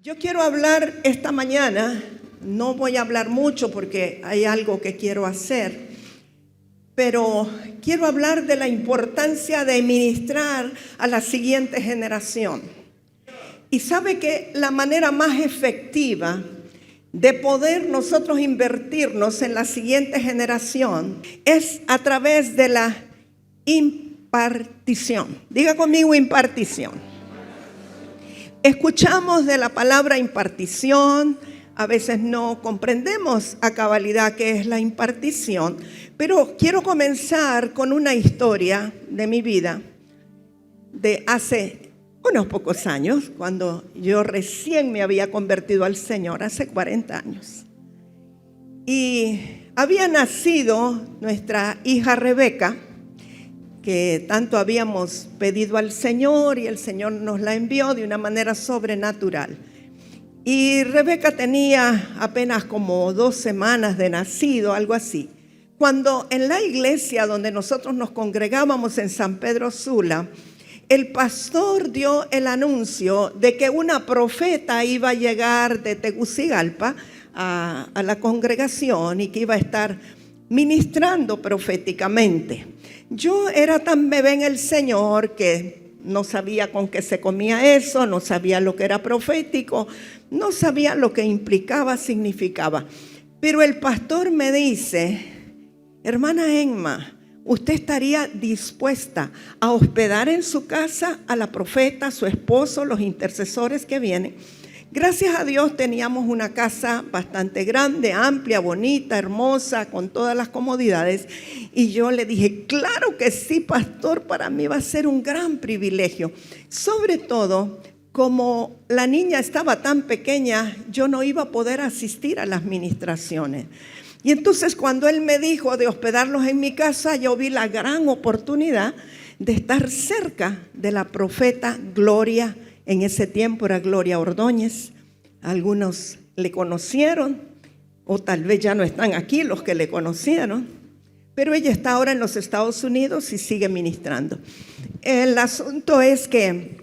Yo quiero hablar esta mañana, no voy a hablar mucho porque hay algo que quiero hacer, pero quiero hablar de la importancia de ministrar a la siguiente generación. Y sabe que la manera más efectiva de poder nosotros invertirnos en la siguiente generación es a través de la impartición. Diga conmigo impartición. Escuchamos de la palabra impartición, a veces no comprendemos a cabalidad qué es la impartición, pero quiero comenzar con una historia de mi vida de hace unos pocos años, cuando yo recién me había convertido al Señor, hace 40 años. Y había nacido nuestra hija Rebeca, que tanto habíamos pedido al Señor y el Señor nos la envió de una manera sobrenatural. Y Rebeca tenía apenas como 2 semanas de nacido, algo así, cuando en la iglesia donde nosotros nos congregábamos en San Pedro Sula, el pastor dio el anuncio de que una profeta iba a llegar de Tegucigalpa a la congregación y que iba a estar ministrando proféticamente. Yo era tan bebé en el Señor que no sabía con qué se comía eso, no sabía lo que era profético, no sabía lo que implicaba, significaba. Pero el pastor me dice: hermana Emma, ¿usted estaría dispuesta a hospedar en su casa a la profeta, su esposo, los intercesores que vienen? Gracias a Dios teníamos una casa bastante grande, amplia, bonita, hermosa, con todas las comodidades. Y yo le dije: claro que sí, pastor, para mí va a ser un gran privilegio. Sobre todo, como la niña estaba tan pequeña, yo no iba a poder asistir a las ministraciones. Y entonces cuando él me dijo de hospedarlos en mi casa, yo vi la gran oportunidad de estar cerca de la profeta Gloria. En ese tiempo era Gloria Ordóñez. Algunos le conocieron, o tal vez ya no están aquí los que le conocieron, pero ella está ahora en los Estados Unidos y sigue ministrando. El asunto es que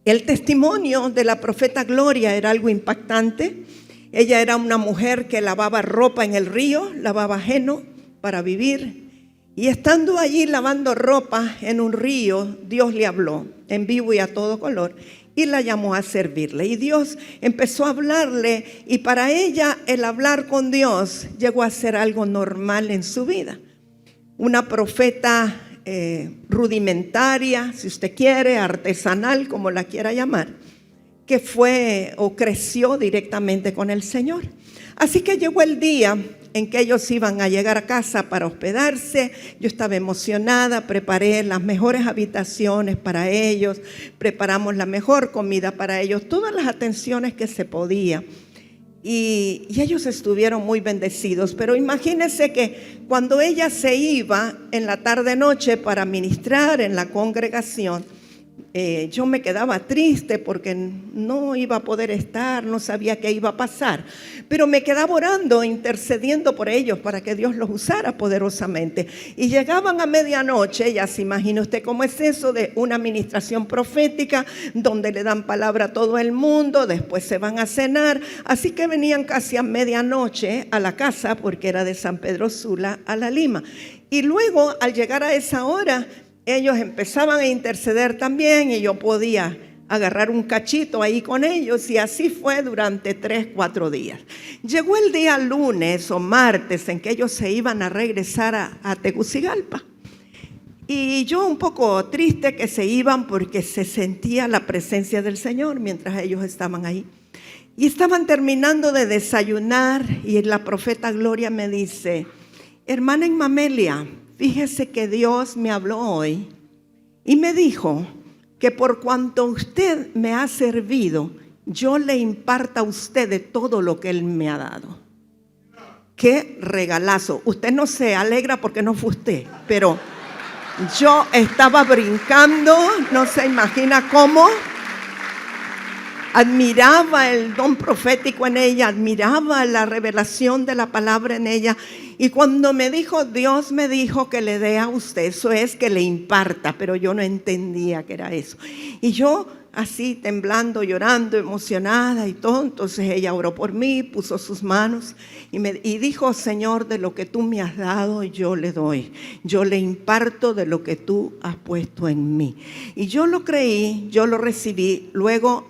el testimonio de la profeta Gloria era algo impactante. Ella era una mujer que lavaba ropa en el río, lavaba ajeno para vivir. Y estando allí lavando ropa en un río, Dios le habló en vivo y a todo color y la llamó a servirle. Y Dios empezó a hablarle, y para ella el hablar con Dios llegó a ser algo normal en su vida. Una profeta rudimentaria, si usted quiere, artesanal, como la quiera llamar, que fue o creció directamente con el Señor. Así que llegó el día en que ellos iban a llegar a casa para hospedarse. Yo estaba emocionada, preparé las mejores habitaciones para ellos, preparamos la mejor comida para ellos, todas las atenciones que se podía. Y ellos estuvieron muy bendecidos. Pero imagínense que cuando ella se iba en la tarde-noche para ministrar en la congregación, yo me quedaba triste porque no iba a poder estar, no sabía qué iba a pasar, pero me quedaba orando, intercediendo por ellos para que Dios los usara poderosamente. Y llegaban a medianoche, ya se imagina usted cómo es eso de una administración profética donde le dan palabra a todo el mundo, después se van a cenar, así que venían casi a medianoche a la casa, porque era de San Pedro Sula a La Lima. Y luego, al llegar a esa hora, ellos empezaban a interceder también y yo podía agarrar un cachito ahí con ellos, y así fue durante 3-4 días. Llegó el día lunes o martes en que ellos se iban a regresar a Tegucigalpa. Y yo un poco triste que se iban porque se sentía la presencia del Señor mientras ellos estaban ahí. Y estaban terminando de desayunar y la profeta Gloria me dice: hermana Mamelia, fíjese que Dios me habló hoy y me dijo que por cuanto usted me ha servido, yo le imparta a usted de todo lo que Él me ha dado. ¡Qué regalazo! Usted no se alegra porque no fue usted, pero yo estaba brincando, no se imagina cómo. admiraba el don profético en ella, admiraba la revelación de la palabra en ella. Y cuando me dijo, Dios me dijo que le dé a usted, eso es que le imparta, pero yo no entendía que era eso. Y yo así temblando, llorando, emocionada y todo. Entonces ella oró por mí, puso sus manos y dijo, Señor, de lo que tú me has dado, yo le doy. Yo le imparto de lo que tú has puesto en mí. Y yo lo creí, yo lo recibí. Luego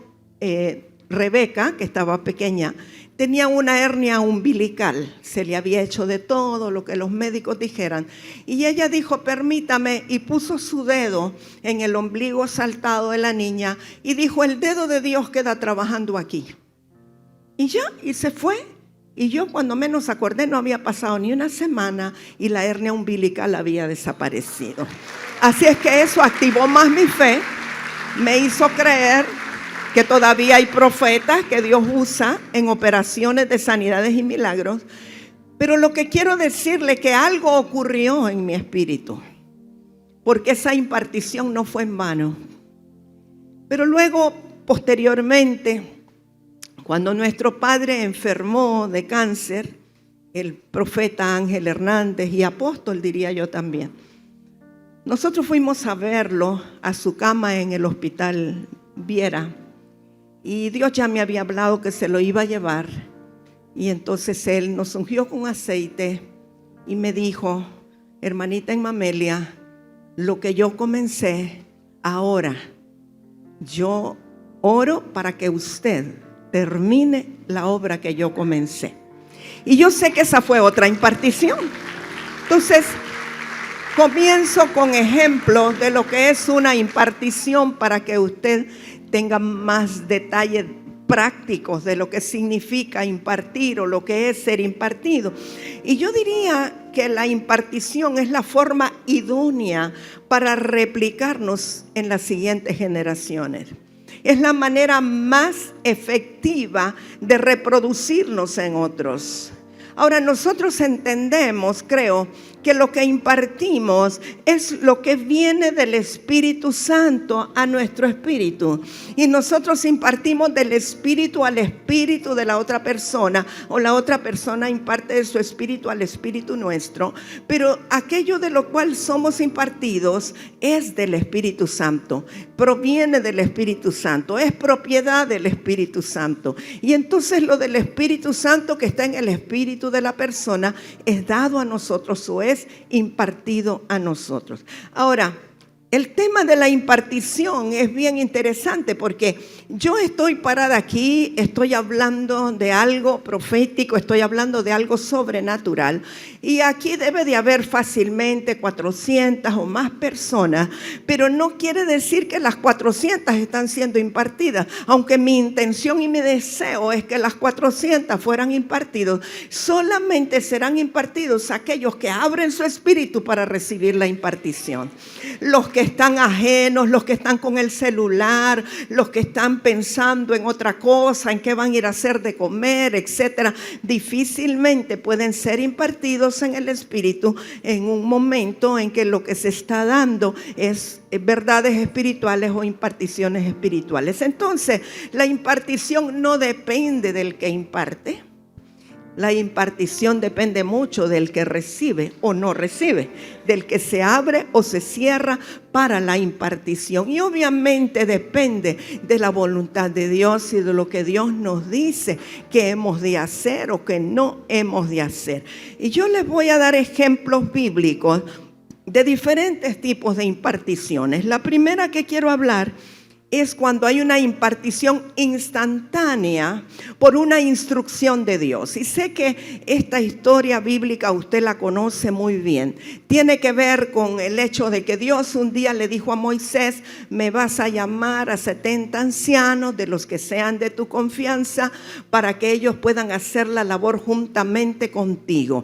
Rebeca, que estaba pequeña, tenía una hernia umbilical, se le había hecho de todo lo que los médicos dijeran. Y ella dijo, permítame, y puso su dedo en el ombligo saltado de la niña y dijo, el dedo de Dios queda trabajando aquí. Y ya, y se fue. Y yo cuando menos acordé no había pasado ni una semana y la hernia umbilical había desaparecido. Así es que eso activó más mi fe, me hizo creer que todavía hay profetas que Dios usa en operaciones de sanidades y milagros. Pero lo que quiero decirle es que algo ocurrió en mi espíritu, porque esa impartición no fue en vano. Pero luego, posteriormente, cuando nuestro padre enfermó de cáncer, el profeta Ángel Hernández y apóstol diría yo también, nosotros fuimos a verlo a su cama en el hospital Viera. Y Dios ya me había hablado que se lo iba a llevar. Y entonces Él nos ungió con aceite y me dijo, hermanita Mamelia, lo que yo comencé, ahora yo oro para que usted termine la obra que yo comencé. Y yo sé que esa fue otra impartición. Entonces, comienzo con ejemplos de lo que es una impartición para que usted tenga más detalles prácticos de lo que significa impartir o lo que es ser impartido. Y yo diría que la impartición es la forma idónea para replicarnos en las siguientes generaciones. Es la manera más efectiva de reproducirnos en otros. Ahora nosotros entendemos, creo, que lo que impartimos es lo que viene del Espíritu Santo a nuestro espíritu. Y nosotros impartimos del espíritu al espíritu de la otra persona, o la otra persona imparte de su espíritu al espíritu nuestro. Pero aquello de lo cual somos impartidos es del Espíritu Santo, proviene del Espíritu Santo, es propiedad del Espíritu Santo. Y entonces lo del Espíritu Santo que está en el espíritu de la persona es dado a nosotros o es impartido a nosotros. Ahora, el tema de la impartición es bien interesante porque yo estoy parada aquí, estoy hablando de algo profético, estoy hablando de algo sobrenatural y aquí debe de haber fácilmente 400 o más personas, pero no quiere decir que las 400 están siendo impartidas, aunque mi intención y mi deseo es que las 400 fueran impartidos. Solamente serán impartidos aquellos que abren su espíritu para recibir la impartición. Los que están ajenos, los que están con el celular, los que están pensando en otra cosa, en qué van a ir a hacer de comer, etcétera, difícilmente pueden ser impartidos en el espíritu en un momento en que lo que se está dando es verdades espirituales o imparticiones espirituales. Entonces, la impartición no depende del que imparte. La impartición depende mucho del que recibe o no recibe, del que se abre o se cierra para la impartición. Y obviamente depende de la voluntad de Dios y de lo que Dios nos dice que hemos de hacer o que no hemos de hacer. Y yo les voy a dar ejemplos bíblicos de diferentes tipos de imparticiones. La primera que quiero hablar es cuando hay una impartición instantánea por una instrucción de Dios. Y sé que esta historia bíblica usted la conoce muy bien. Tiene que ver con el hecho de que Dios un día le dijo a Moisés, me vas a llamar a 70 ancianos de los que sean de tu confianza para que ellos puedan hacer la labor juntamente contigo.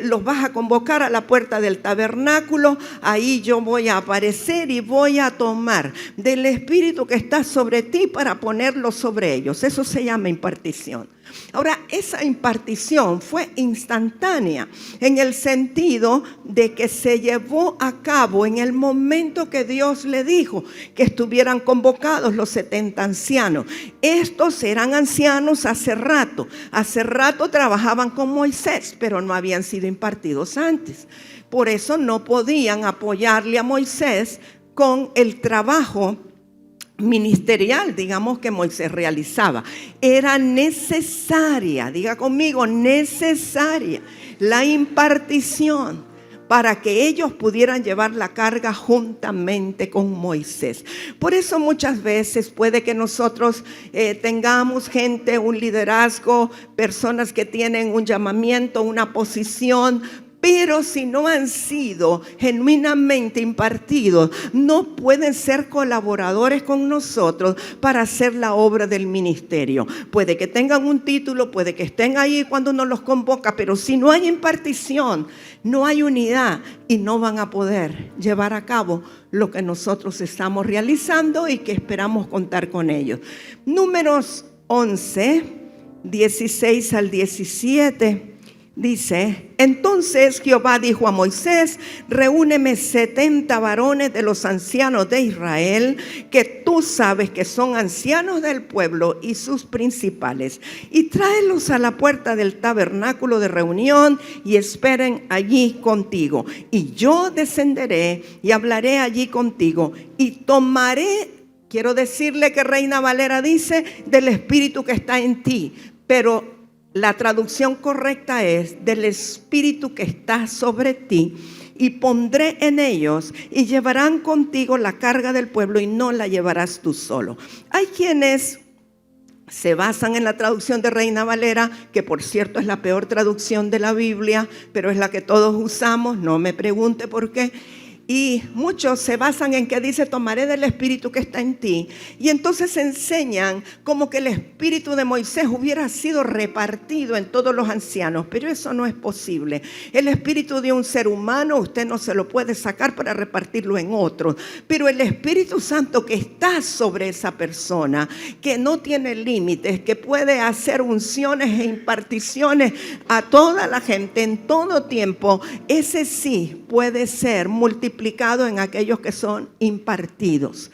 Los vas a convocar a la puerta del tabernáculo, ahí yo voy a aparecer y voy a tomar del Espíritu espíritu que está sobre ti para ponerlo sobre ellos. Eso se llama impartición. Ahora, esa impartición fue instantánea en el sentido de que se llevó a cabo en el momento que Dios le dijo que estuvieran convocados los 70 ancianos. Estos eran ancianos hace rato trabajaban con Moisés, pero no habían sido impartidos antes. Por eso no podían apoyarle a Moisés con el trabajo ministerial, digamos, que Moisés realizaba. Era necesaria, diga conmigo, necesaria la impartición para que ellos pudieran llevar la carga juntamente con Moisés. Por eso muchas veces puede que nosotros tengamos gente, un liderazgo, personas que tienen un llamamiento, una posición, pero si no han sido genuinamente impartidos, no pueden ser colaboradores con nosotros para hacer la obra del ministerio. Puede que tengan un título, puede que estén ahí cuando uno los convoca, pero si no hay impartición, no hay unidad y no van a poder llevar a cabo lo que nosotros estamos realizando y que esperamos contar con ellos. Números 11, 16 al 17. Dice: entonces Jehová dijo a Moisés: reúneme 70 varones de los ancianos de Israel, que tú sabes que son ancianos del pueblo y sus principales, y tráelos a la puerta del tabernáculo de reunión y esperen allí contigo. Y yo descenderé y hablaré allí contigo y tomaré, quiero decirle que Reina Valera dice, del espíritu que está en ti, pero la traducción correcta es del espíritu que está sobre ti, y pondré en ellos y llevarán contigo la carga del pueblo y no la llevarás tú solo. Hay quienes se basan en la traducción de Reina Valera, que por cierto es la peor traducción de la Biblia, pero es la que todos usamos, no me pregunte por qué. Y muchos se basan en que dice: tomaré del espíritu que está en ti. Y entonces enseñan como que el espíritu de Moisés hubiera sido repartido en todos los ancianos. Pero eso no es posible. El espíritu de un ser humano usted no se lo puede sacar para repartirlo en otros. Pero el Espíritu Santo que está sobre esa persona, que no tiene límites, que puede hacer unciones e imparticiones a toda la gente en todo tiempo, ese sí puede ser multiplicado en aquellos que son impartidos.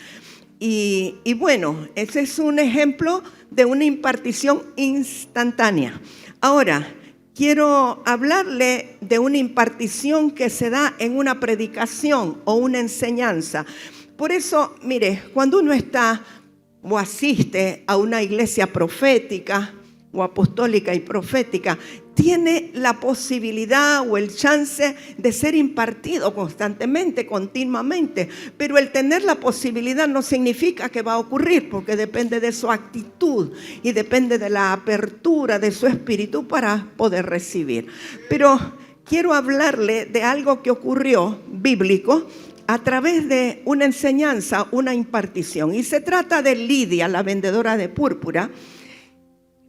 Y bueno, ese es un ejemplo de una impartición instantánea. Ahora, quiero hablarle de una impartición que se da en una predicación o una enseñanza. Por eso, mire, cuando uno está o asiste a una iglesia profética o apostólica y profética, tiene la posibilidad o el chance de ser impartido constantemente, continuamente. Pero el tener la posibilidad no significa que va a ocurrir, porque depende de su actitud y depende de la apertura de su espíritu para poder recibir. Pero quiero hablarle de algo que ocurrió bíblico a través de una enseñanza, una impartición. Y se trata de Lidia, la vendedora de púrpura.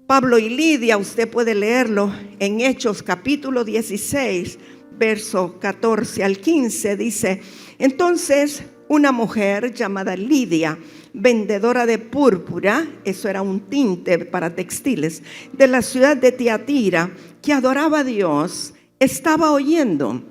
Pablo y Lidia, usted puede leerlo en Hechos capítulo 16, verso 14 al 15, dice: entonces una mujer llamada Lidia, vendedora de púrpura, eso era un tinte para textiles, de la ciudad de Tiatira, que adoraba a Dios, estaba oyendo,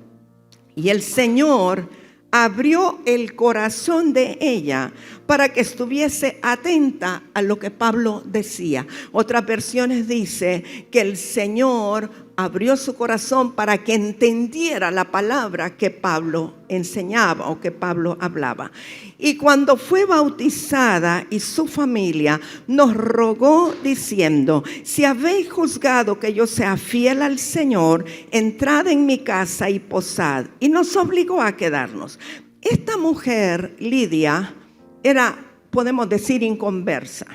y el Señor abrió el corazón de ella para que estuviese atenta a lo que Pablo decía. Otras versiones dice que el Señor abrió su corazón para que entendiera la palabra que Pablo enseñaba o que Pablo hablaba. Y cuando fue bautizada y su familia, nos rogó diciendo: si habéis juzgado que yo sea fiel al Señor, entrad en mi casa y posad. Y nos obligó a quedarnos. Esta mujer, Lidia, era, podemos decir, inconversa.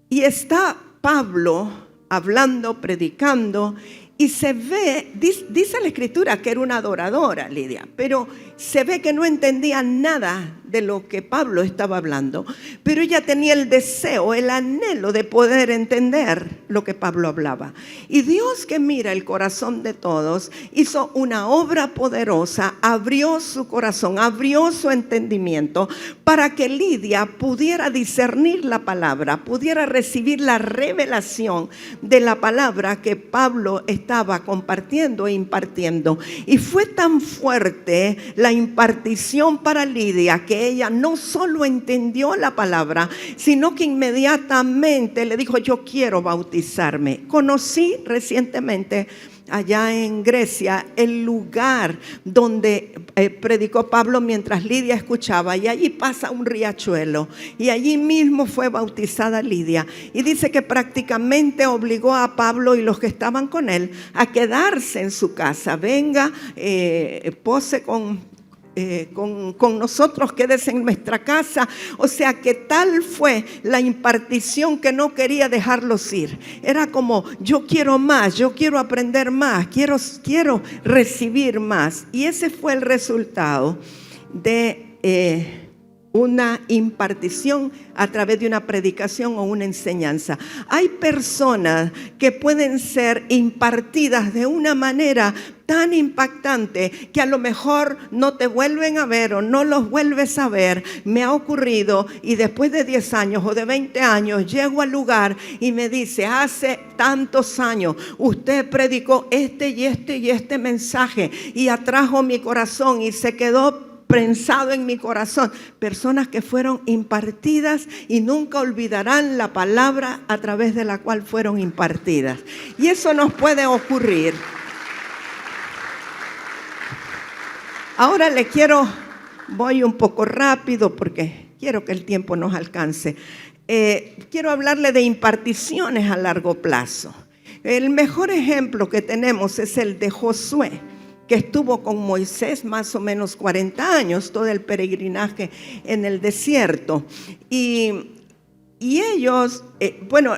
Y está Pablo hablando, predicando, y se ve, dice la escritura que era una adoradora, Lidia, pero se ve que no entendía nada de lo que Pablo estaba hablando, pero ella tenía el deseo, el anhelo de poder entender lo que Pablo hablaba. Y Dios, que mira el corazón de todos, hizo una obra poderosa, abrió su corazón, abrió su entendimiento para que Lidia pudiera discernir la palabra, pudiera recibir la revelación de la palabra que Pablo estaba compartiendo e impartiendo. Y fue tan fuerte la impartición para Lidia que ella no solo entendió la palabra, sino que inmediatamente le dijo: yo quiero bautizarme. Conocí recientemente allá en Grecia el lugar donde predicó Pablo mientras Lidia escuchaba, y allí pasa un riachuelo, y allí mismo fue bautizada Lidia, y dice que prácticamente obligó a Pablo y los que estaban con él a quedarse en su casa. Venga, pose con nosotros, quédese en nuestra casa. O sea que tal fue la impartición que no quería dejarlos ir. Era como: yo quiero más, yo quiero aprender más, quiero recibir más. Y ese fue el resultado de una impartición a través de una predicación o una enseñanza. Hay personas que pueden ser impartidas de una manera tan impactante que a lo mejor no te vuelven a ver o no los vuelves a ver. Me ha ocurrido, y después de 10 años o de 20 años llego al lugar y me dice: hace tantos años usted predicó este y este y este mensaje y atrajo mi corazón y se quedó prensado en mi corazón. Personas que fueron impartidas y nunca olvidarán la palabra a través de la cual fueron impartidas. Y eso nos puede ocurrir. Ahora voy un poco rápido porque quiero que el tiempo nos alcance. Quiero hablarle de imparticiones a largo plazo. El mejor ejemplo que tenemos es el de Josué, que estuvo con Moisés más o menos 40 años, todo el peregrinaje en el desierto. Y ellos,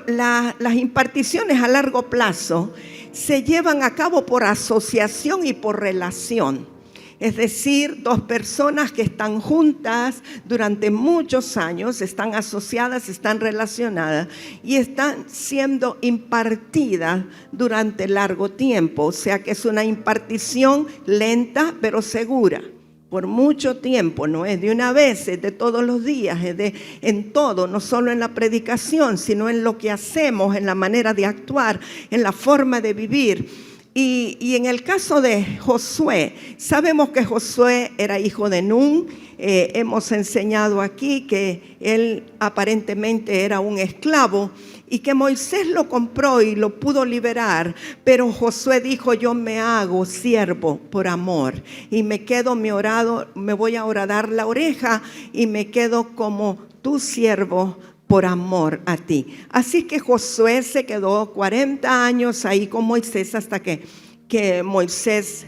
las imparticiones a largo plazo se llevan a cabo por asociación y por relación. Es decir, dos personas que están juntas durante muchos años, están asociadas, están relacionadas y están siendo impartidas durante largo tiempo. O sea que es una impartición lenta pero segura, por mucho tiempo. No es de una vez, es de todos los días, en todo, no solo en la predicación, sino en lo que hacemos, en la manera de actuar, en la forma de vivir. Y en el caso de Josué, sabemos que Josué era hijo de Nun. Hemos enseñado aquí que él aparentemente era un esclavo y que Moisés lo compró y lo pudo liberar, pero Josué dijo: yo me hago siervo por amor y me voy a horadar la oreja y me quedo como tu siervo por amor a ti. Así que Josué se quedó 40 años ahí con Moisés hasta que Moisés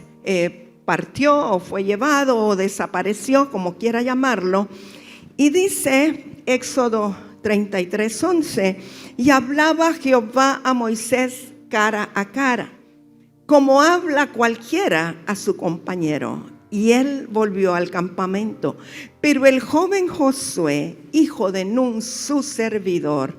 partió o fue llevado o desapareció, como quiera llamarlo. Y dice Éxodo 33:11: y hablaba Jehová a Moisés cara a cara, como habla cualquiera a su compañero. Y él volvió al campamento. Pero el joven Josué, hijo de Nun, su servidor,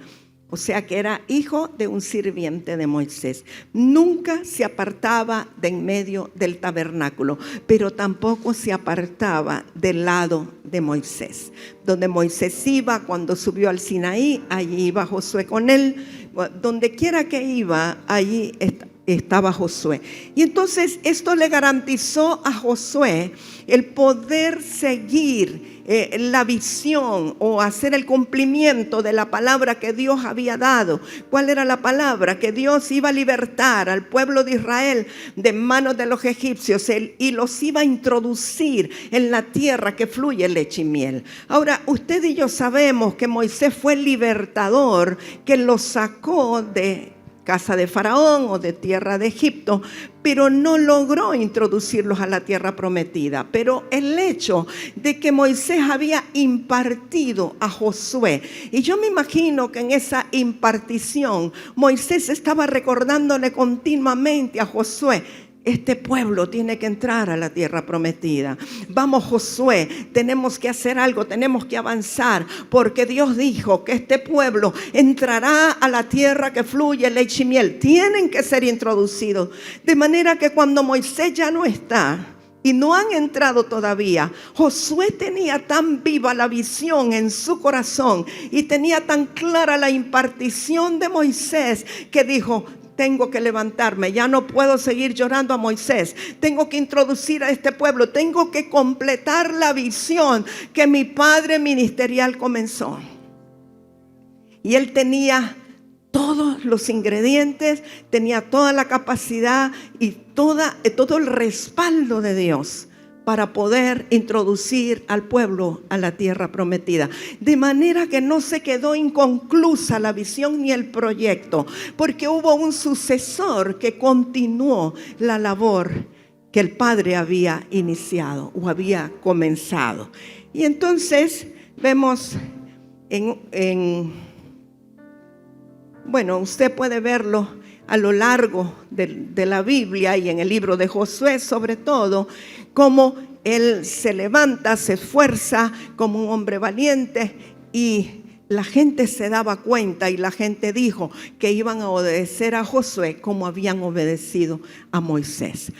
o sea que era hijo de un sirviente de Moisés, nunca se apartaba de en medio del tabernáculo, pero tampoco se apartaba del lado de Moisés. Donde Moisés iba, cuando subió al Sinaí, allí iba Josué con él. Donde quiera que iba, allí estaba Josué. Y entonces esto le garantizó a Josué el poder seguir la visión o hacer el cumplimiento de la palabra que Dios había dado. ¿Cuál era la palabra? Que Dios iba a libertar al pueblo de Israel de manos de los egipcios y los iba a introducir en la tierra que fluye leche y miel. Ahora, usted y yo sabemos que Moisés fue el libertador que los sacó de casa de Faraón o de tierra de Egipto, pero no logró introducirlos a la tierra prometida. Pero el hecho de que Moisés había impartido a Josué, y yo me imagino que en esa impartición Moisés estaba recordándole continuamente a Josué: este pueblo tiene que entrar a la tierra prometida. Vamos, Josué, tenemos que hacer algo, tenemos que avanzar, porque Dios dijo que este pueblo entrará a la tierra que fluye leche y miel. Tienen que ser introducidos. De manera que cuando Moisés ya no está y no han entrado todavía, Josué tenía tan viva la visión en su corazón y tenía tan clara la impartición de Moisés que dijo: tengo que levantarme, ya no puedo seguir llorando a Moisés, tengo que introducir a este pueblo, tengo que completar la visión que mi padre ministerial comenzó. Y él tenía todos los ingredientes, tenía toda la capacidad y todo el respaldo de Dios para poder introducir al pueblo a la tierra prometida. De manera que no se quedó inconclusa la visión ni el proyecto, porque hubo un sucesor que continuó la labor que el padre había iniciado o había comenzado. Y entonces vemos bueno, usted puede verlo a lo largo de la Biblia y en el libro de Josué sobre todo, cómo él se levanta, se esfuerza como un hombre valiente, y la gente se daba cuenta y la gente dijo que iban a obedecer a Josué como habían obedecido a Moisés.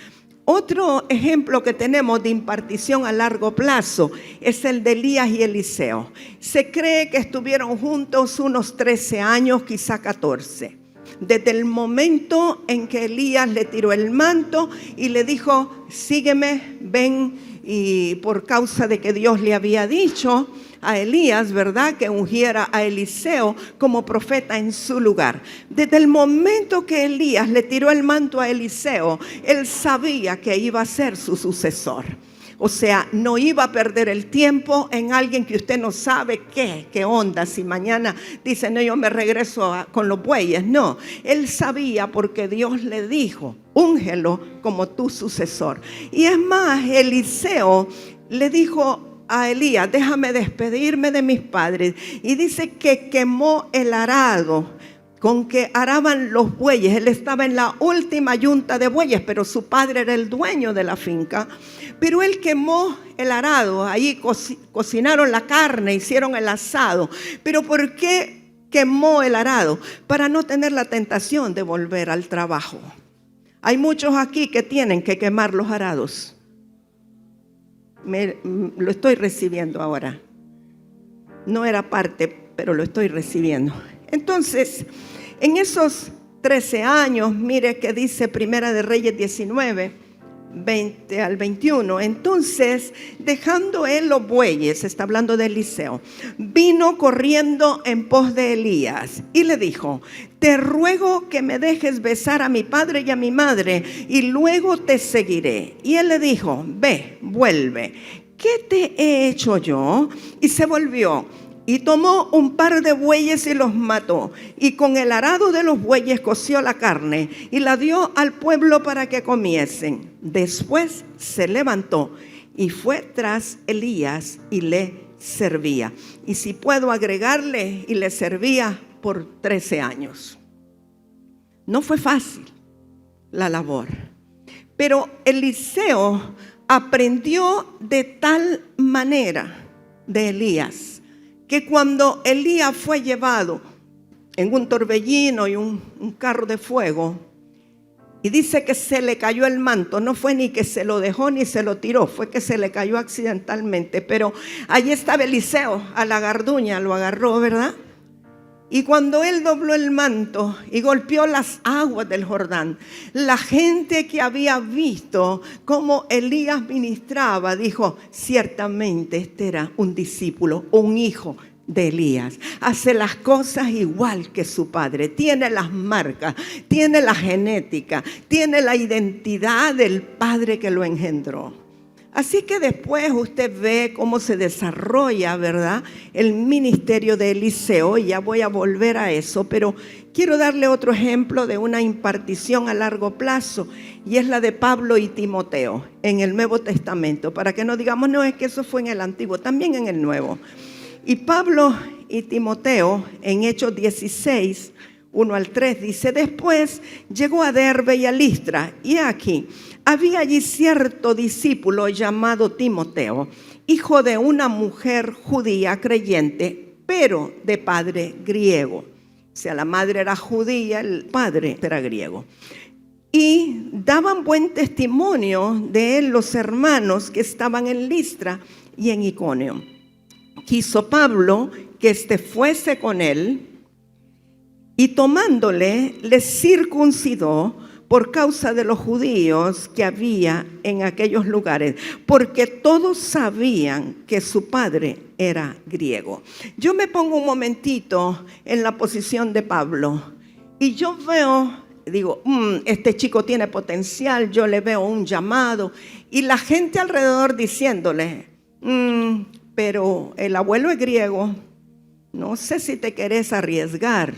Otro ejemplo que tenemos de impartición a largo plazo es el de Elías y Eliseo. Se cree que estuvieron juntos unos 13 años, quizá 14. Desde el momento en que Elías le tiró el manto y le dijo: sígueme, ven, y por causa de que Dios le había dicho a Elías, ¿verdad?, que ungiera a Eliseo como profeta en su lugar. Desde el momento que Elías le tiró el manto a Eliseo, él sabía que iba a ser su sucesor. O sea, no iba a perder el tiempo en alguien que usted no sabe qué onda. Si mañana dice: no, yo me regreso con los bueyes. No, él sabía, porque Dios le dijo: úngelo como tu sucesor. Y es más, Eliseo le dijo a Elías: déjame despedirme de mis padres. Y dice que quemó el arado con que araban los bueyes. Él estaba en la última yunta de bueyes, pero su padre era el dueño de la finca. Pero él quemó el arado, ahí cocinaron la carne, hicieron el asado. Pero ¿por qué quemó el arado? Para no tener la tentación de volver al trabajo. Hay muchos aquí que tienen que quemar los arados. Lo estoy recibiendo ahora. No era parte, pero lo estoy recibiendo. Entonces, en esos 13 años, mire que dice Primera de Reyes 19, 20 al 21. Entonces, dejando él los bueyes, está hablando de Eliseo, vino corriendo en pos de Elías y le dijo: te ruego que me dejes besar a mi padre y a mi madre, y luego te seguiré. Y él le dijo: ve, vuelve. ¿Qué te he hecho yo? Y se volvió y tomó un par de bueyes y los mató, y con el arado de los bueyes coció la carne y la dio al pueblo para que comiesen. Después se levantó y fue tras Elías y le servía. Y si puedo agregarle, y le servía por 13 años. No fue fácil la labor, pero Eliseo aprendió de tal manera de Elías que cuando Elías fue llevado en un torbellino y un carro de fuego, y dice que se le cayó el manto, no fue ni que se lo dejó ni se lo tiró, fue que se le cayó accidentalmente, pero allí estaba Eliseo, a la garduña lo agarró, ¿verdad? Y cuando él dobló el manto y golpeó las aguas del Jordán, la gente que había visto cómo Elías ministraba dijo: ciertamente este era un discípulo, un hijo de Elías. Hace las cosas igual que su padre, tiene las marcas, tiene la genética, tiene la identidad del padre que lo engendró. Así que después usted ve cómo se desarrolla, ¿verdad?, el ministerio de Eliseo, y ya voy a volver a eso, pero quiero darle otro ejemplo de una impartición a largo plazo, y es la de Pablo y Timoteo en el Nuevo Testamento, para que no digamos: no, es que eso fue en el Antiguo, también en el Nuevo. Y Pablo y Timoteo, en Hechos 16, 1 al 3, dice: después llegó a Derbe y a Listra, y aquí había allí cierto discípulo llamado Timoteo, hijo de una mujer judía creyente, pero de padre griego. O sea, la madre era judía, el padre era griego. Y daban buen testimonio de él los hermanos que estaban en Listra y en Iconio. Quiso Pablo que éste fuese con él, y tomándole, le circuncidó por causa de los judíos que había en aquellos lugares, porque todos sabían que su padre era griego. Yo me pongo un momentito en la posición de Pablo y yo digo, este chico tiene potencial, yo le veo un llamado, y la gente alrededor diciéndole, pero el abuelo es griego, no sé si te querés arriesgar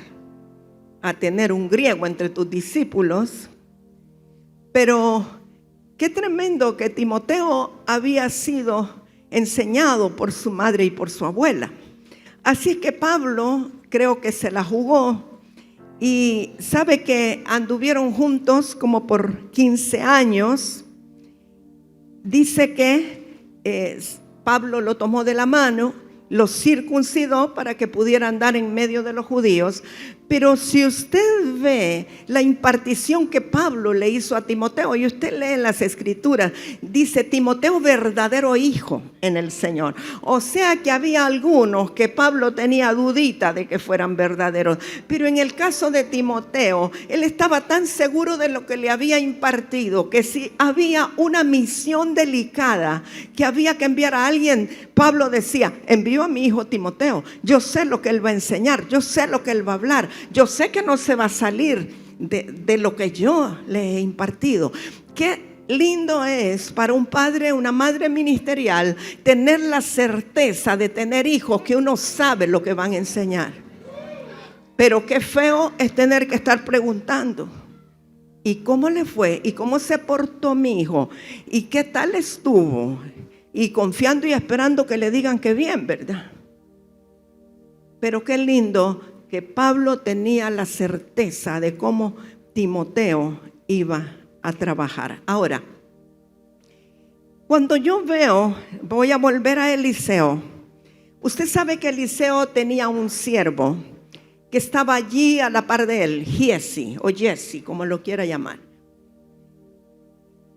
a tener un griego entre tus discípulos. Pero qué tremendo que Timoteo había sido enseñado por su madre y por su abuela. Así que Pablo creo que se la jugó, y sabe que anduvieron juntos como por 15 años. Dice que Pablo lo tomó de la mano, lo circuncidó para que pudiera andar en medio de los judíos. Pero si usted ve la impartición que Pablo le hizo a Timoteo, y usted lee en las escrituras, dice Timoteo, verdadero hijo en el Señor. O sea que había algunos que Pablo tenía dudita de que fueran verdaderos. Pero en el caso de Timoteo, él estaba tan seguro de lo que le había impartido, que si había una misión delicada que había que enviar a alguien, Pablo decía, envío a mi hijo Timoteo. Yo sé lo que él va a enseñar, yo sé lo que él va a hablar. Yo sé que no se va a salir de lo que yo le he impartido. Qué lindo es para un padre, una madre ministerial, tener la certeza de tener hijos que uno sabe lo que van a enseñar. Pero qué feo es tener que estar preguntando, ¿y cómo le fue? ¿Y cómo se portó mi hijo? ¿Y qué tal estuvo? Y confiando y esperando que le digan que bien, ¿verdad? Pero qué lindo que Pablo tenía la certeza de cómo Timoteo iba a trabajar. Ahora, cuando yo voy a volver a Eliseo. Usted sabe que Eliseo tenía un siervo que estaba allí a la par de él, Giesi o Jesse, como lo quiera llamar.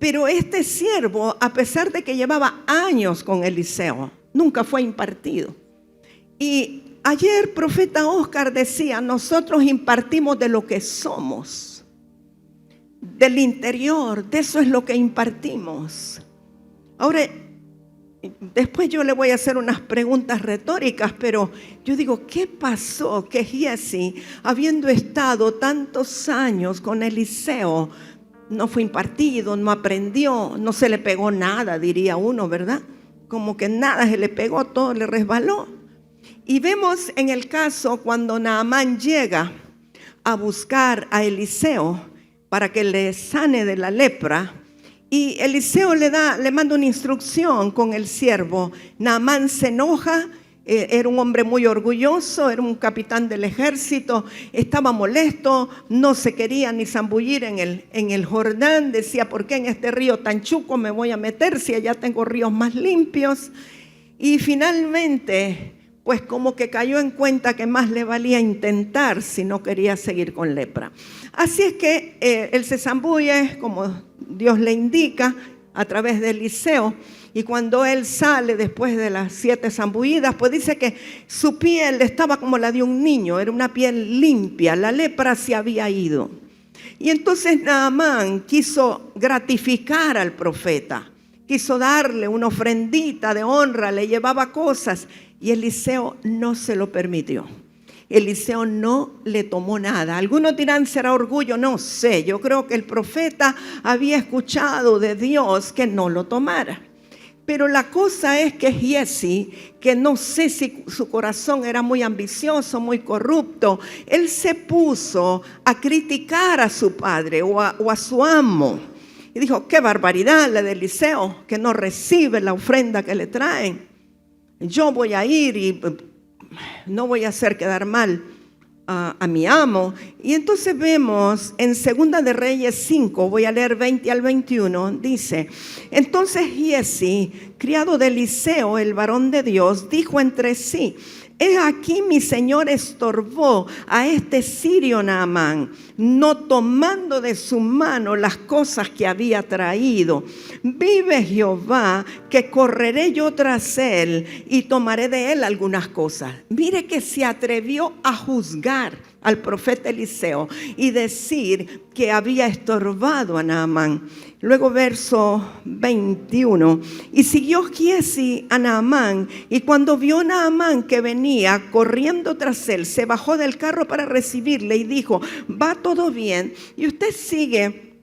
Pero este siervo, a pesar de que llevaba años con Eliseo, nunca fue impartido. Y ayer profeta Oscar decía, nosotros impartimos de lo que somos, del interior, de eso es lo que impartimos. Ahora, después yo le voy a hacer unas preguntas retóricas, pero yo digo, ¿qué pasó que Giesi, habiendo estado tantos años con Eliseo, no fue impartido, no aprendió, no se le pegó nada, diría uno, ¿verdad? Como que nada se le pegó, todo le resbaló. Y vemos en el caso cuando Naamán llega a buscar a Eliseo para que le sane de la lepra, y Eliseo le manda una instrucción con el siervo. Naamán se enoja, era un hombre muy orgulloso, era un capitán del ejército, estaba molesto, no se quería ni zambullir en el Jordán. Decía, ¿por qué en este río tan chuco me voy a meter si allá tengo ríos más limpios? Y finalmente, pues como que cayó en cuenta que más le valía intentar si no quería seguir con lepra. Así es que él se zambulle como Dios le indica a través de Eliseo. Y cuando él sale después de las 7 zambullidas, pues dice que su piel estaba como la de un niño, era una piel limpia, la lepra se había ido. Y entonces Naamán quiso gratificar al profeta, quiso darle una ofrendita de honra, le llevaba cosas, y Eliseo no se lo permitió. Eliseo no le tomó nada. Algunos dirán, ¿será orgullo? No sé, yo creo que el profeta había escuchado de Dios que no lo tomara. Pero la cosa es que Giesi, que no sé si su corazón era muy ambicioso, muy corrupto, él se puso a criticar a su padre o a su amo. Y dijo, qué barbaridad la de Eliseo, que no recibe la ofrenda que le traen. Yo voy a ir y no voy a hacer quedar mal a mi amo. Y entonces vemos en Segunda de Reyes 5, voy a leer 20 al 21, dice: entonces Giezi, criado de Eliseo, el varón de Dios, dijo entre sí: he aquí mi señor estorbó a este sirio Naamán, no tomando de su mano las cosas que había traído. Vive Jehová, que correré yo tras él y tomaré de él algunas cosas. Mire que se atrevió a juzgar al profeta Eliseo y decir que había estorbado a Naamán. Luego verso 21, y siguió Giezi a Naamán, y cuando vio Naamán que venía corriendo tras él, se bajó del carro para recibirle y dijo: va todo bien. Y usted sigue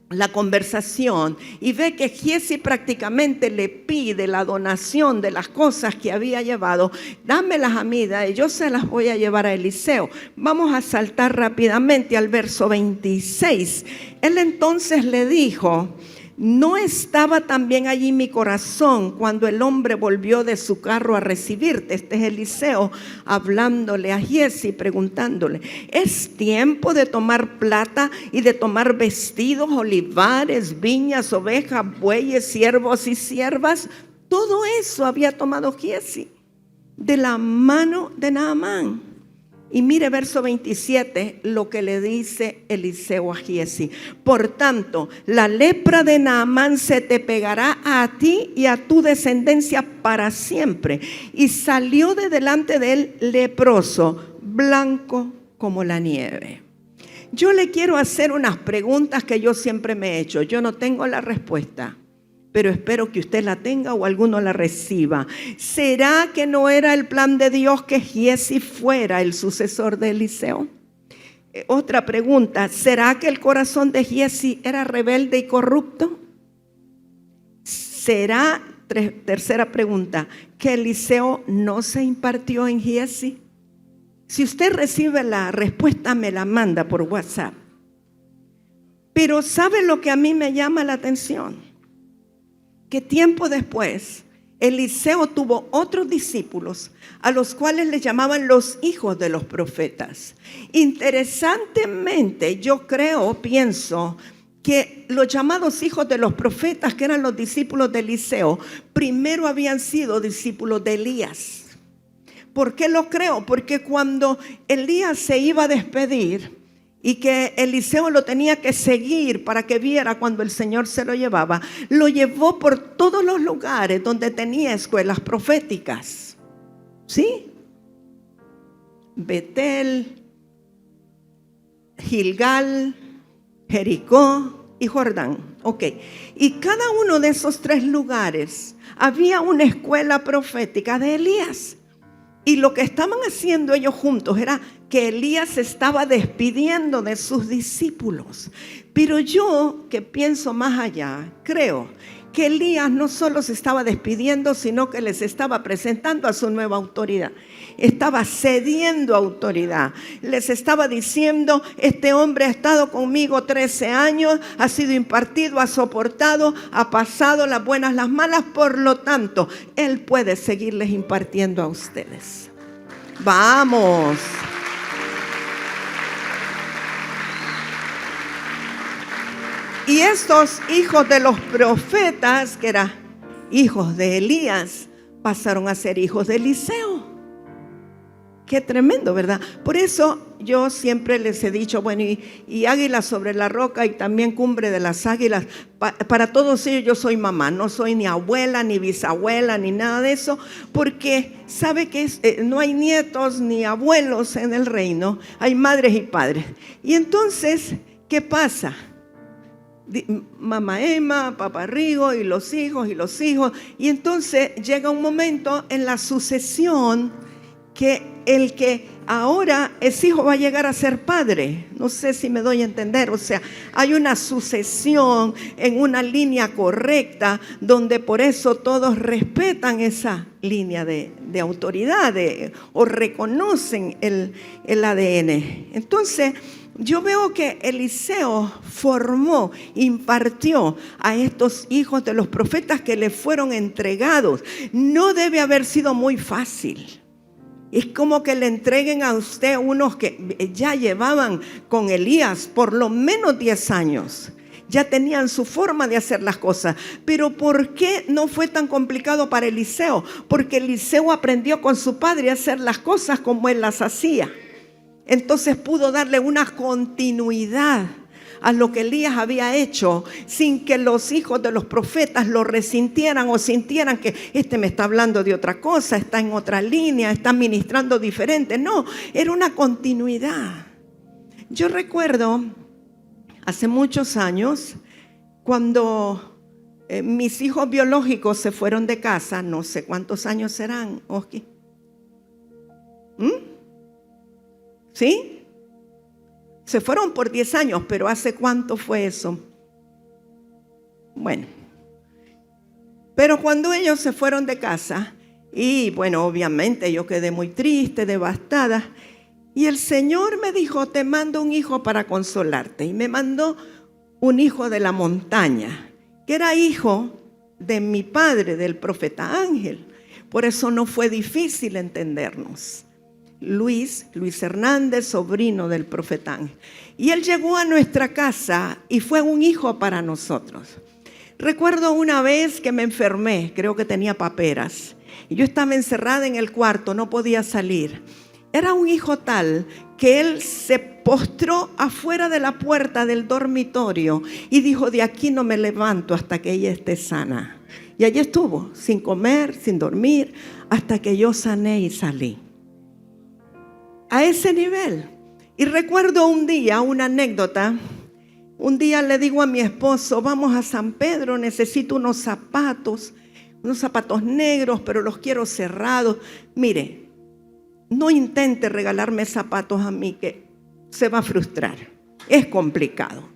la conversación y ve que Giezi prácticamente le pide la donación de las cosas que había llevado. Dámelas a mí, yo se las voy a llevar a Eliseo. Vamos a saltar rápidamente al verso 26. Él entonces le dijo: ¿no estaba también allí mi corazón cuando el hombre volvió de su carro a recibirte? Este es Eliseo hablándole a Giezi, preguntándole: ¿es tiempo de tomar plata y de tomar vestidos, olivares, viñas, ovejas, bueyes, siervos y siervas? Todo eso había tomado Giezi de la mano de Naamán. Y mire verso 27, lo que le dice Eliseo a Giezi: por tanto, la lepra de Naamán se te pegará a ti y a tu descendencia para siempre. Y salió de delante de él leproso, blanco como la nieve. Yo le quiero hacer unas preguntas que yo siempre me he hecho. Yo no tengo la respuesta, pero espero que usted la tenga o alguno la reciba. ¿Será que no era el plan de Dios que Giezi fuera el sucesor de Eliseo? Otra pregunta: ¿será que el corazón de Giezi era rebelde y corrupto? ¿Será, tercera pregunta, que Eliseo no se impartió en Giezi? Si usted recibe la respuesta, me la manda por WhatsApp. Pero ¿sabe lo que a mí me llama la atención? Que tiempo después Eliseo tuvo otros discípulos a los cuales le llamaban los hijos de los profetas. Interesantemente, yo pienso que los llamados hijos de los profetas, que eran los discípulos de Eliseo, primero habían sido discípulos de Elías. ¿Por qué lo creo? Porque cuando Elías se iba a despedir y que Eliseo lo tenía que seguir para que viera cuando el Señor se lo llevaba, lo llevó por todos los lugares donde tenía escuelas proféticas. ¿Sí? Betel, Gilgal, Jericó y Jordán. Ok. Y cada uno de esos 3 lugares había una escuela profética de Elías. Y lo que estaban haciendo ellos juntos era que Elías se estaba despidiendo de sus discípulos. Pero yo, que pienso más allá, creo que Elías no solo se estaba despidiendo, sino que les estaba presentando a su nueva autoridad. Estaba cediendo autoridad. Les estaba diciendo: este hombre ha estado conmigo 13 años, ha sido impartido, ha soportado, ha pasado las buenas, las malas. Por lo tanto, él puede seguirles impartiendo a ustedes. Vamos. Y estos hijos de los profetas, que eran hijos de Elías, pasaron a ser hijos de Eliseo. Qué tremendo, ¿verdad? Por eso yo siempre les he dicho, bueno, y Águila sobre la Roca y también Cumbre de las Águilas, para todos ellos yo soy mamá, no soy ni abuela, ni bisabuela, ni nada de eso, porque sabe que no hay nietos ni abuelos en el reino, hay madres y padres. Y entonces, ¿qué pasa? Mamá Emma, papá Rigo y los hijos, y entonces llega un momento en la sucesión que el que ahora es hijo va a llegar a ser padre. No sé si me doy a entender. O sea, hay una sucesión en una línea correcta, donde por eso todos respetan esa línea de autoridad o reconocen el ADN. Entonces yo veo que Eliseo formó, impartió a estos hijos de los profetas que le fueron entregados. No debe haber sido muy fácil. Es como que le entreguen a usted unos que ya llevaban con Elías por lo menos 10 años. Ya tenían su forma de hacer las cosas. Pero ¿por qué no fue tan complicado para Eliseo? Porque Eliseo aprendió con su padre a hacer las cosas como él las hacía. Entonces pudo darle una continuidad a lo que Elías había hecho, sin que los hijos de los profetas lo resintieran o sintieran que este me está hablando de otra cosa, está en otra línea, está ministrando diferente. No, era una continuidad. Yo recuerdo hace muchos años, cuando mis hijos biológicos se fueron de casa, no sé cuántos años serán, Oski. ¿Sí? Se fueron por 10 años, pero ¿hace cuánto fue eso? Bueno, pero cuando ellos se fueron de casa, y bueno, obviamente yo quedé muy triste, devastada, y el Señor me dijo, te mando un hijo para consolarte, y me mandó un hijo de la montaña, que era hijo de mi padre, del profeta Ángel. Por eso no fue difícil entendernos. Luis Hernández, sobrino del profeta Ángel. Y él llegó a nuestra casa y fue un hijo para nosotros. Recuerdo una vez que me enfermé, creo que tenía paperas, y yo estaba encerrada en el cuarto, no podía salir. Era un hijo tal que él se postró afuera de la puerta del dormitorio y dijo, de aquí no me levanto hasta que ella esté sana. Y allí estuvo, sin comer, sin dormir, hasta que yo sané y salí. A ese nivel. Y recuerdo un día, una anécdota. Un día le digo a mi esposo, vamos a San Pedro, necesito unos zapatos negros, pero los quiero cerrados. Mire, no intente regalarme zapatos a mí, que se va a frustrar. Es complicado.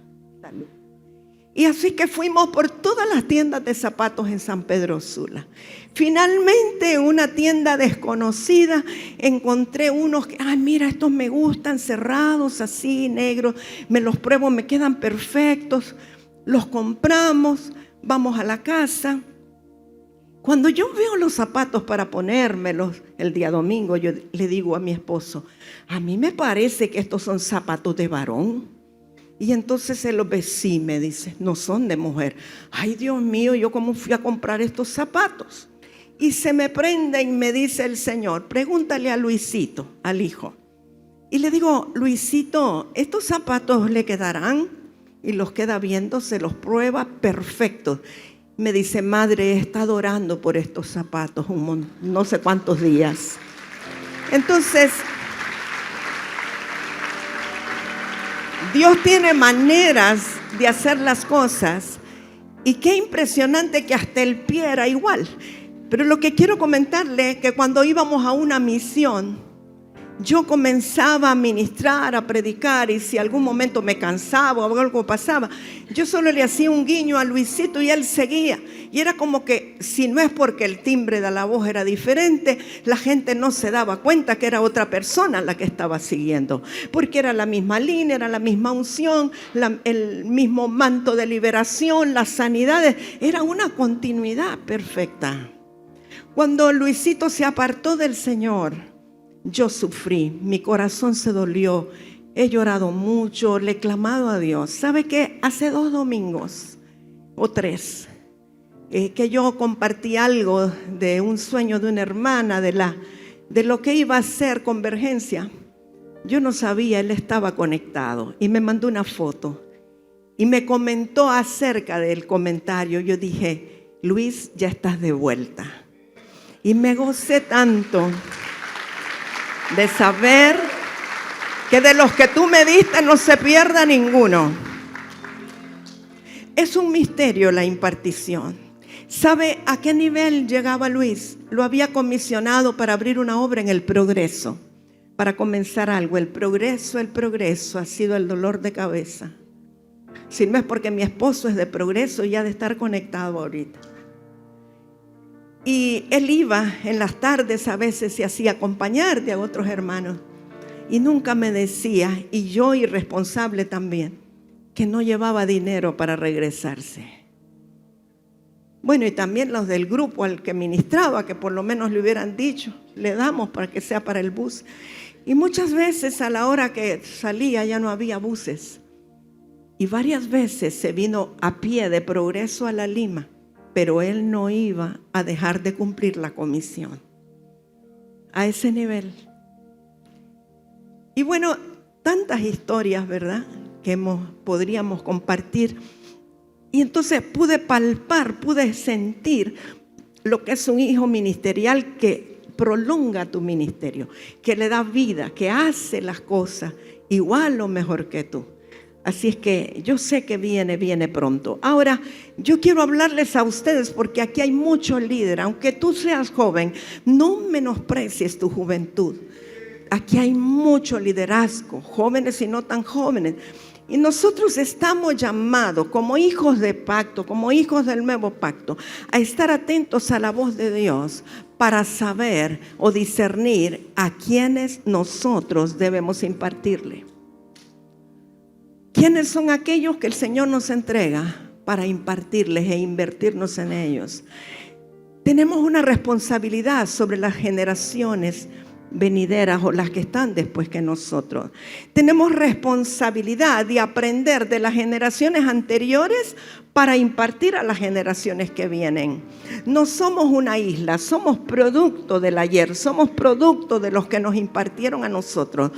Y así que fuimos por todas las tiendas de zapatos en San Pedro Sula. Finalmente, en una tienda desconocida, encontré unos que, ay, mira, estos me gustan, cerrados, así, negros. Me los pruebo, me quedan perfectos. Los compramos, vamos a la casa. Cuando yo veo los zapatos para ponérmelos el día domingo, yo le digo a mi esposo, a mí me parece que estos son zapatos de varón. Y entonces él los ve, sí, me dice, no son de mujer. Ay, Dios mío, ¿yo cómo fui a comprar estos zapatos? Y se me prende y me dice el Señor, pregúntale a Luisito, al hijo. Y le digo, Luisito, ¿estos zapatos le quedarán? Y los queda viendo, se los prueba, perfecto. Me dice, madre, he estado orando por estos zapatos no sé cuántos días. Entonces, Dios tiene maneras de hacer las cosas, y qué impresionante que hasta el pie era igual. Pero lo que quiero comentarle es que cuando íbamos a una misión, yo comenzaba a ministrar, a predicar, y si algún momento me cansaba o algo pasaba, yo solo le hacía un guiño a Luisito y él seguía. Y era como que, si no es porque el timbre de la voz era diferente, la gente no se daba cuenta que era otra persona la que estaba siguiendo, porque era la misma línea, era la misma unción, el mismo manto de liberación, las sanidades, era una continuidad perfecta. Cuando Luisito se apartó del Señor, yo sufrí, mi corazón se dolió, he llorado mucho, le he clamado a Dios. ¿Sabe qué? Hace 2 domingos o 3, que yo compartí algo de un sueño de una hermana, de lo que iba a ser Convergencia. Yo no sabía, él estaba conectado y me mandó una foto y me comentó acerca del comentario. Yo dije, Luis, ya estás de vuelta. Y me gocé tanto de saber que de los que tú me diste no se pierda ninguno. Es un misterio la impartición. ¿Sabe a qué nivel llegaba Luis? Lo había comisionado para abrir una obra en El Progreso, para comenzar algo. El progreso ha sido el dolor de cabeza. Si no es porque mi esposo es de Progreso, ya de estar conectado ahorita. Y él iba en las tardes, a veces se hacía acompañar de otros hermanos. Y nunca me decía, y yo irresponsable también, que no llevaba dinero para regresarse. Bueno, y también los del grupo al que ministraba, que por lo menos le hubieran dicho. le damos para que sea para el bus. Y muchas veces a la hora que salía ya no había buses. Y varias veces se vino a pie de Progreso a La Lima, pero él no iba a dejar de cumplir la comisión. A ese nivel. Y bueno, tantas historias, ¿verdad?, que podríamos compartir. Y entonces pude palpar, pude sentir lo que es un hijo ministerial que prolonga tu ministerio, que le da vida, que hace las cosas igual o mejor que tú. Así es que yo sé que viene pronto. Ahora, yo quiero hablarles a ustedes porque aquí hay mucho líder. Aunque tú seas joven, no menosprecies tu juventud. Aquí hay mucho liderazgo, jóvenes y no tan jóvenes. Y nosotros estamos llamados como hijos de pacto, como hijos del nuevo pacto, a estar atentos a la voz de Dios para saber o discernir a quienes nosotros debemos impartirle. ¿Quiénes son aquellos que el Señor nos entrega para impartirles e invertirnos en ellos? Tenemos una responsabilidad sobre las generaciones venideras o las que están después que nosotros. Tenemos responsabilidad de aprender de las generaciones anteriores para impartir a las generaciones que vienen. No somos una isla, somos producto del ayer, somos producto de los que nos impartieron a nosotros.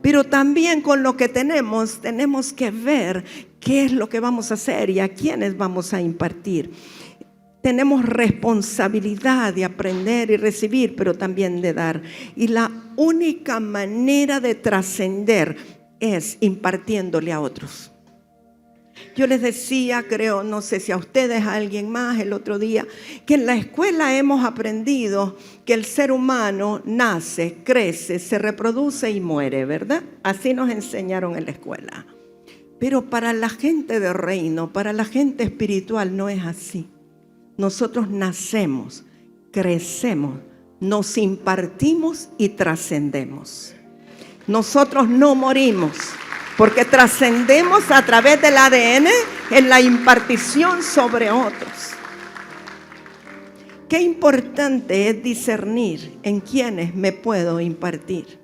Pero también con lo que tenemos que ver qué es lo que vamos a hacer y a quiénes vamos a impartir. Tenemos responsabilidad de aprender y recibir, pero también de dar. Y la única manera de trascender es impartiéndole a otros. Yo les decía, creo, no sé si a ustedes, a alguien más, el otro día, que en la escuela hemos aprendido que el ser humano nace, crece, se reproduce y muere, ¿verdad? Así nos enseñaron en la escuela. Pero para la gente de reino, para la gente espiritual, no es así. Nosotros nacemos, crecemos, nos impartimos y trascendemos. Nosotros no morimos, porque trascendemos a través del ADN en la impartición sobre otros. Qué importante es discernir en quiénes me puedo impartir.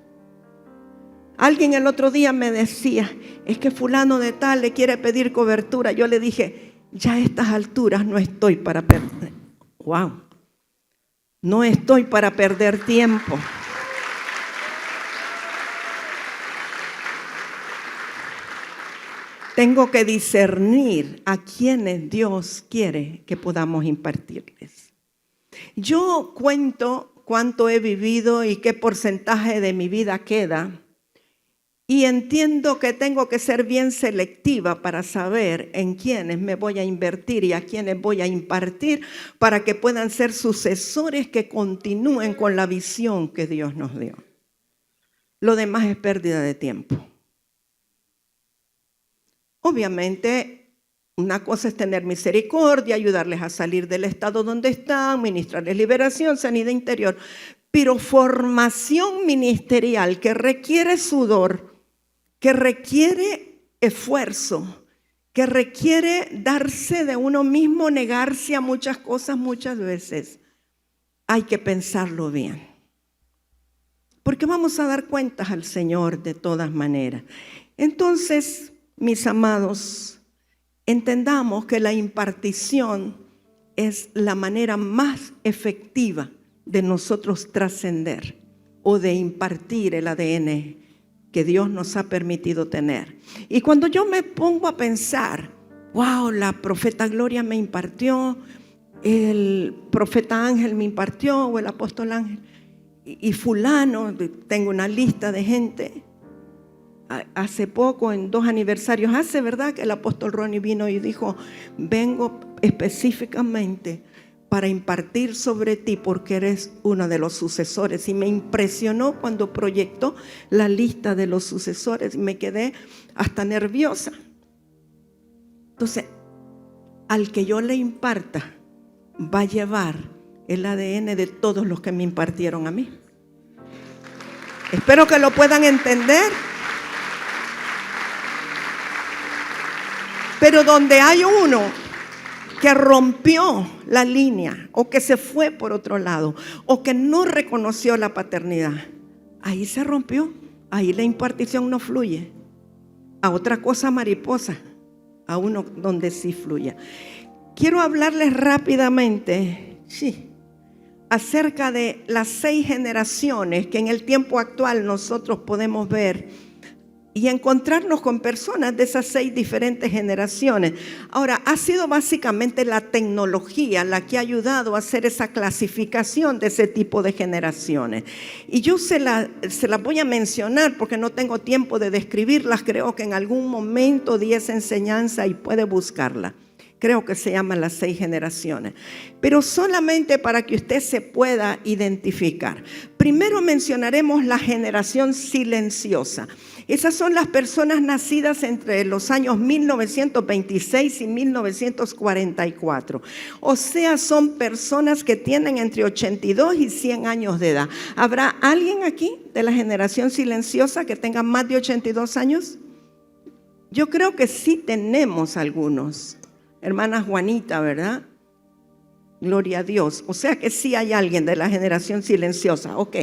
Alguien el otro día me decía, es que fulano de tal le quiere pedir cobertura. Yo le dije, ya a estas alturas no estoy para perder. Wow. No estoy para perder tiempo. Tengo que discernir a quienes Dios quiere que podamos impartirles. Yo cuento cuánto he vivido y qué porcentaje de mi vida queda. Y entiendo que tengo que ser bien selectiva para saber en quiénes me voy a invertir y a quiénes voy a impartir para que puedan ser sucesores que continúen con la visión que Dios nos dio. Lo demás es pérdida de tiempo. Obviamente, una cosa es tener misericordia, ayudarles a salir del estado donde están, ministrarles liberación, sanidad interior, pero formación ministerial que requiere sudor, que requiere esfuerzo, que requiere darse de uno mismo, negarse a muchas cosas muchas veces. Hay que pensarlo bien, porque vamos a dar cuentas al Señor de todas maneras. Entonces, mis amados, entendamos que la impartición es la manera más efectiva de nosotros trascender o de impartir el ADN que Dios nos ha permitido tener. Y cuando yo me pongo a pensar, wow, la profeta Gloria me impartió, el profeta Ángel me impartió, o el apóstol Ángel, y fulano, tengo una lista de gente. Hace poco, en 2 aniversarios, ¿verdad?, que el apóstol Ronnie vino y dijo, vengo específicamente para impartir sobre ti porque eres uno de los sucesores. Y me impresionó cuando proyectó la lista de los sucesores y me quedé hasta nerviosa. Entonces, al que yo le imparta, va a llevar el ADN de todos los que me impartieron a mí. Espero que lo puedan entender. Pero donde hay uno que rompió la línea o que se fue por otro lado o que no reconoció la paternidad. Ahí se rompió, ahí la impartición no fluye. A otra cosa mariposa, a uno donde sí fluya. Quiero hablarles rápidamente, acerca de las 6 generaciones que en el tiempo actual nosotros podemos ver y encontrarnos con personas de esas 6 diferentes generaciones. Ahora, ha sido básicamente la tecnología la que ha ayudado a hacer esa clasificación de ese tipo de generaciones. Y yo se las voy a mencionar porque no tengo tiempo de describirlas. Creo que en algún momento di esa enseñanza y puede buscarla. Creo que se llaman las 6 generaciones. Pero solamente para que usted se pueda identificar. Primero mencionaremos la generación silenciosa. Esas son las personas nacidas entre los años 1926 y 1944. O sea, son personas que tienen entre 82 y 100 años de edad. ¿Habrá alguien aquí de la generación silenciosa que tenga más de 82 años? Yo creo que sí tenemos algunos. Hermana Juanita, ¿verdad? Gloria a Dios. O sea que sí hay alguien de la generación silenciosa. Ok.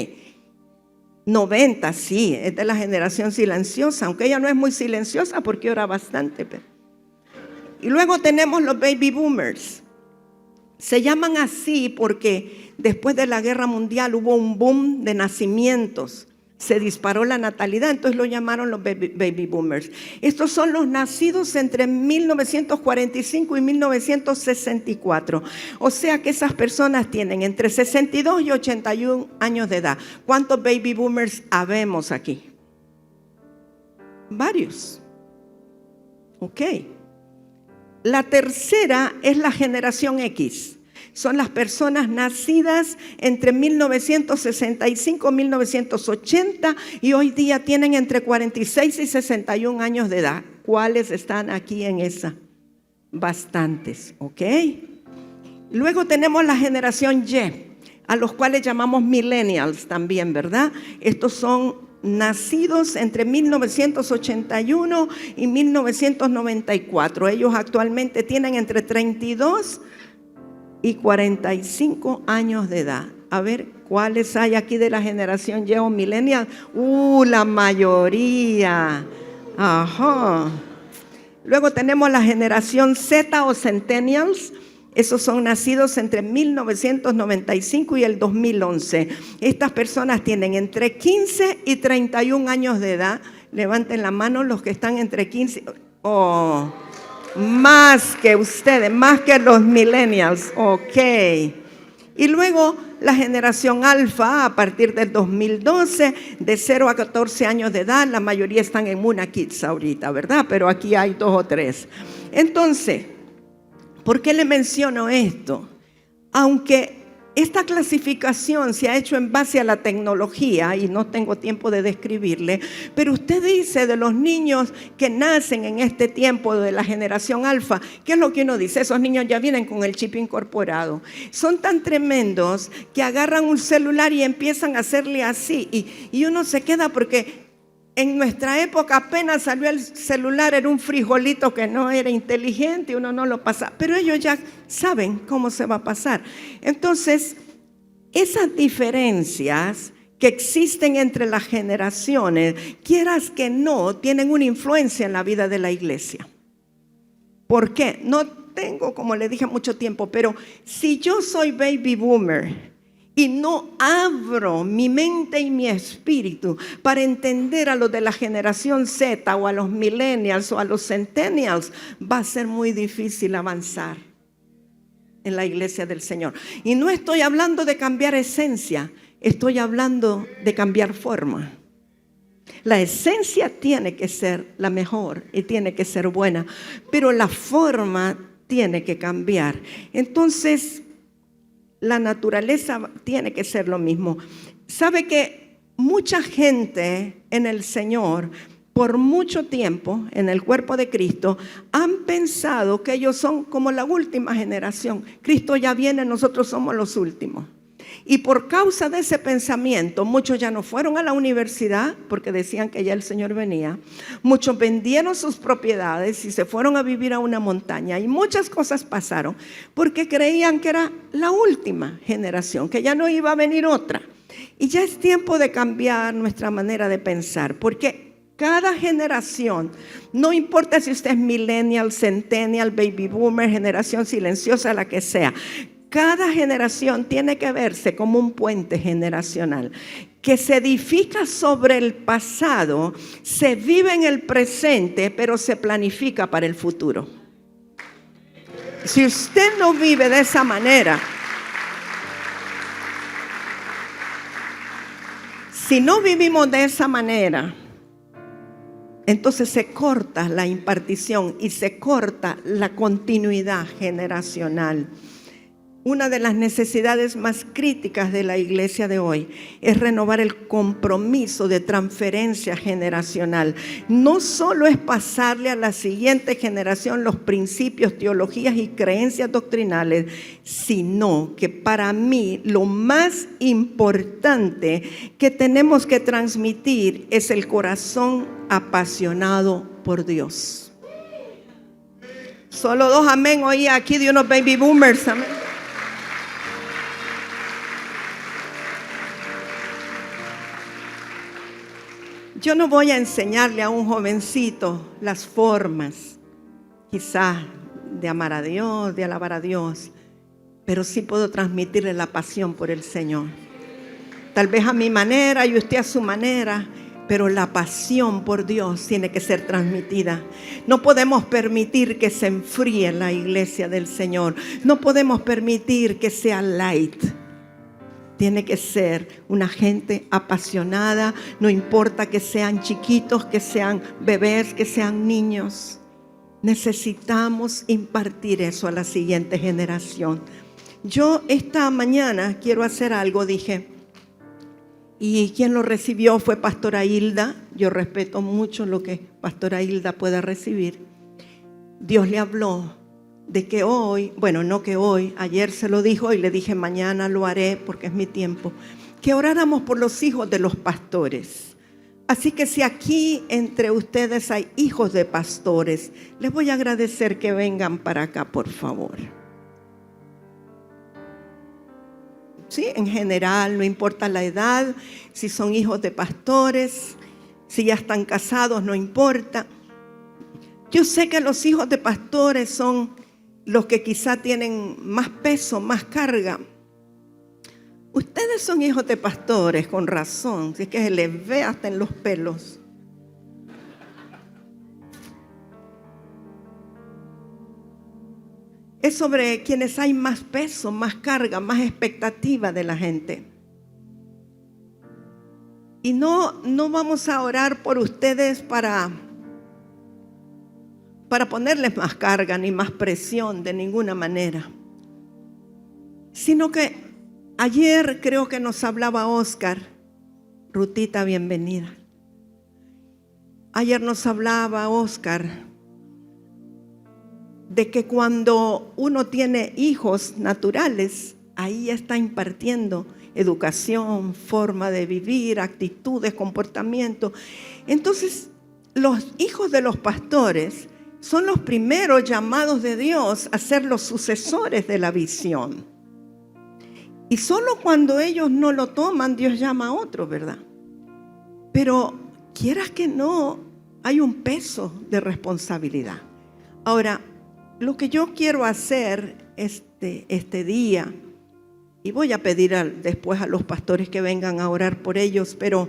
90, sí, es de la generación silenciosa, aunque ella no es muy silenciosa porque ora bastante. Y luego tenemos los baby boomers. Se llaman así porque después de la guerra mundial hubo un boom de nacimientos. Se disparó la natalidad, entonces lo llamaron los baby boomers. Estos son los nacidos entre 1945 y 1964. O sea que esas personas tienen entre 62 y 81 años de edad. ¿Cuántos baby boomers habemos aquí? Varios. Ok. La tercera es la generación X. Son las personas nacidas entre 1965 y 1980 y hoy día tienen entre 46 y 61 años de edad. ¿Cuáles están aquí en esa? Bastantes, ¿ok? Luego tenemos la generación Y, a los cuales llamamos millennials también, ¿verdad? Estos son nacidos entre 1981 y 1994. Ellos actualmente tienen entre 32 y 45 años de edad. A ver, ¿cuáles hay aquí de la generación Y o millennial? La mayoría. Ajá. Luego tenemos la generación Z o centennials. Esos son nacidos entre 1995 y el 2011. Estas personas tienen entre 15 y 31 años de edad. Levanten la mano los que están entre 15. Más que ustedes, más que los millennials, ok. Y luego la generación alfa a partir del 2012, de 0 a 14 años de edad, la mayoría están en Muna Kids ahorita, ¿verdad? Pero aquí hay 2 o 3. Entonces, ¿por qué le menciono esto? Aunque esta clasificación se ha hecho en base a la tecnología y no tengo tiempo de describirle, pero usted dice de los niños que nacen en este tiempo de la generación alfa, ¿qué es lo que uno dice? Esos niños ya vienen con el chip incorporado. Son tan tremendos que agarran un celular y empiezan a hacerle así y uno se queda porque en nuestra época apenas salió el celular, era un frijolito que no era inteligente, uno no lo pasa, pero ellos ya saben cómo se va a pasar. Entonces, esas diferencias que existen entre las generaciones, quieras que no, tienen una influencia en la vida de la iglesia. ¿Por qué? No tengo, como le dije, mucho tiempo, pero si yo soy baby boomer y no abro mi mente y mi espíritu para entender a los de la generación Z o a los millennials o a los centennials, va a ser muy difícil avanzar en la iglesia del Señor. Y no estoy hablando de cambiar esencia, estoy hablando de cambiar forma. La esencia tiene que ser la mejor y tiene que ser buena, pero la forma tiene que cambiar. Entonces, la naturaleza tiene que ser lo mismo. ¿Sabe que mucha gente en el Señor, por mucho tiempo, en el cuerpo de Cristo, han pensado que ellos son como la última generación? Cristo ya viene, nosotros somos los últimos. Y por causa de ese pensamiento, muchos ya no fueron a la universidad porque decían que ya el Señor venía. Muchos vendieron sus propiedades y se fueron a vivir a una montaña. Y muchas cosas pasaron porque creían que era la última generación, que ya no iba a venir otra. Y ya es tiempo de cambiar nuestra manera de pensar, porque cada generación, no importa si usted es millennial, centennial, baby boomer, generación silenciosa, la que sea, cada generación tiene que verse como un puente generacional que se edifica sobre el pasado, se vive en el presente, pero se planifica para el futuro. Si usted no vive de esa manera, si no vivimos de esa manera, entonces se corta la impartición y se corta la continuidad generacional. Una de las necesidades más críticas de la iglesia de hoy es renovar el compromiso de transferencia generacional. No solo es pasarle a la siguiente generación los principios, teologías y creencias doctrinales, sino que para mí lo más importante que tenemos que transmitir es el corazón apasionado por Dios. Solo 2 amén oí aquí de unos baby boomers, amén. Yo no voy a enseñarle a un jovencito las formas, quizás, de amar a Dios, de alabar a Dios, pero sí puedo transmitirle la pasión por el Señor. Tal vez a mi manera y usted a su manera, pero la pasión por Dios tiene que ser transmitida. No podemos permitir que se enfríe la iglesia del Señor. No podemos permitir que sea light. Tiene que ser una gente apasionada, no importa que sean chiquitos, que sean bebés, que sean niños. Necesitamos impartir eso a la siguiente generación. Yo esta mañana quiero hacer algo, dije, y quien lo recibió fue Pastora Hilda. Yo respeto mucho lo que Pastora Hilda pueda recibir. Dios le habló de que hoy, bueno, no que hoy, ayer se lo dijo y le dije mañana lo haré porque es mi tiempo, que oráramos por los hijos de los pastores. Así que si aquí entre ustedes hay hijos de pastores, les voy a agradecer que vengan para acá, por favor. Sí, en general, no importa la edad, si son hijos de pastores, si ya están casados, no importa. Yo sé que los hijos de pastores son los que quizá tienen más peso, más carga. Ustedes son hijos de pastores, con razón, si es que se les ve hasta en los pelos. Es sobre quienes hay más peso, más carga, más expectativa de la gente. Y no vamos a orar por ustedes para ponerles más carga ni más presión de ninguna manera, sino que ayer creo que nos hablaba Oscar. Rutita, bienvenida. Ayer nos hablaba Oscar de que cuando uno tiene hijos naturales, ahí está impartiendo educación, forma de vivir, actitudes, comportamiento. Entonces, los hijos de los pastores son los primeros llamados de Dios a ser los sucesores de la visión. Y solo cuando ellos no lo toman, Dios llama a otro, ¿verdad? Pero quieras que no, hay un peso de responsabilidad. Ahora, lo que yo quiero hacer este día, y voy a pedir después a los pastores que vengan a orar por ellos, pero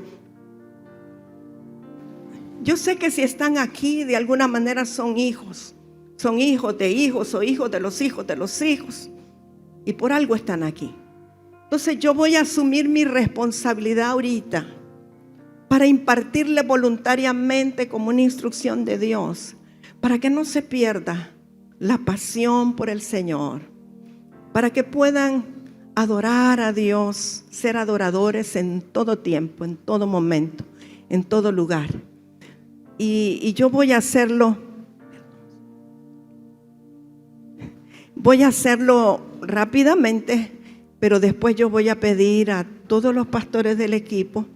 yo sé que si están aquí, de alguna manera son hijos de hijos o hijos de los hijos de los hijos, y por algo están aquí. Entonces yo voy a asumir mi responsabilidad ahorita para impartirle voluntariamente como una instrucción de Dios, para que no se pierda la pasión por el Señor, para que puedan adorar a Dios, ser adoradores en todo tiempo, en todo momento, en todo lugar. Y yo voy a hacerlo rápidamente, pero después yo voy a pedir a todos los pastores del equipo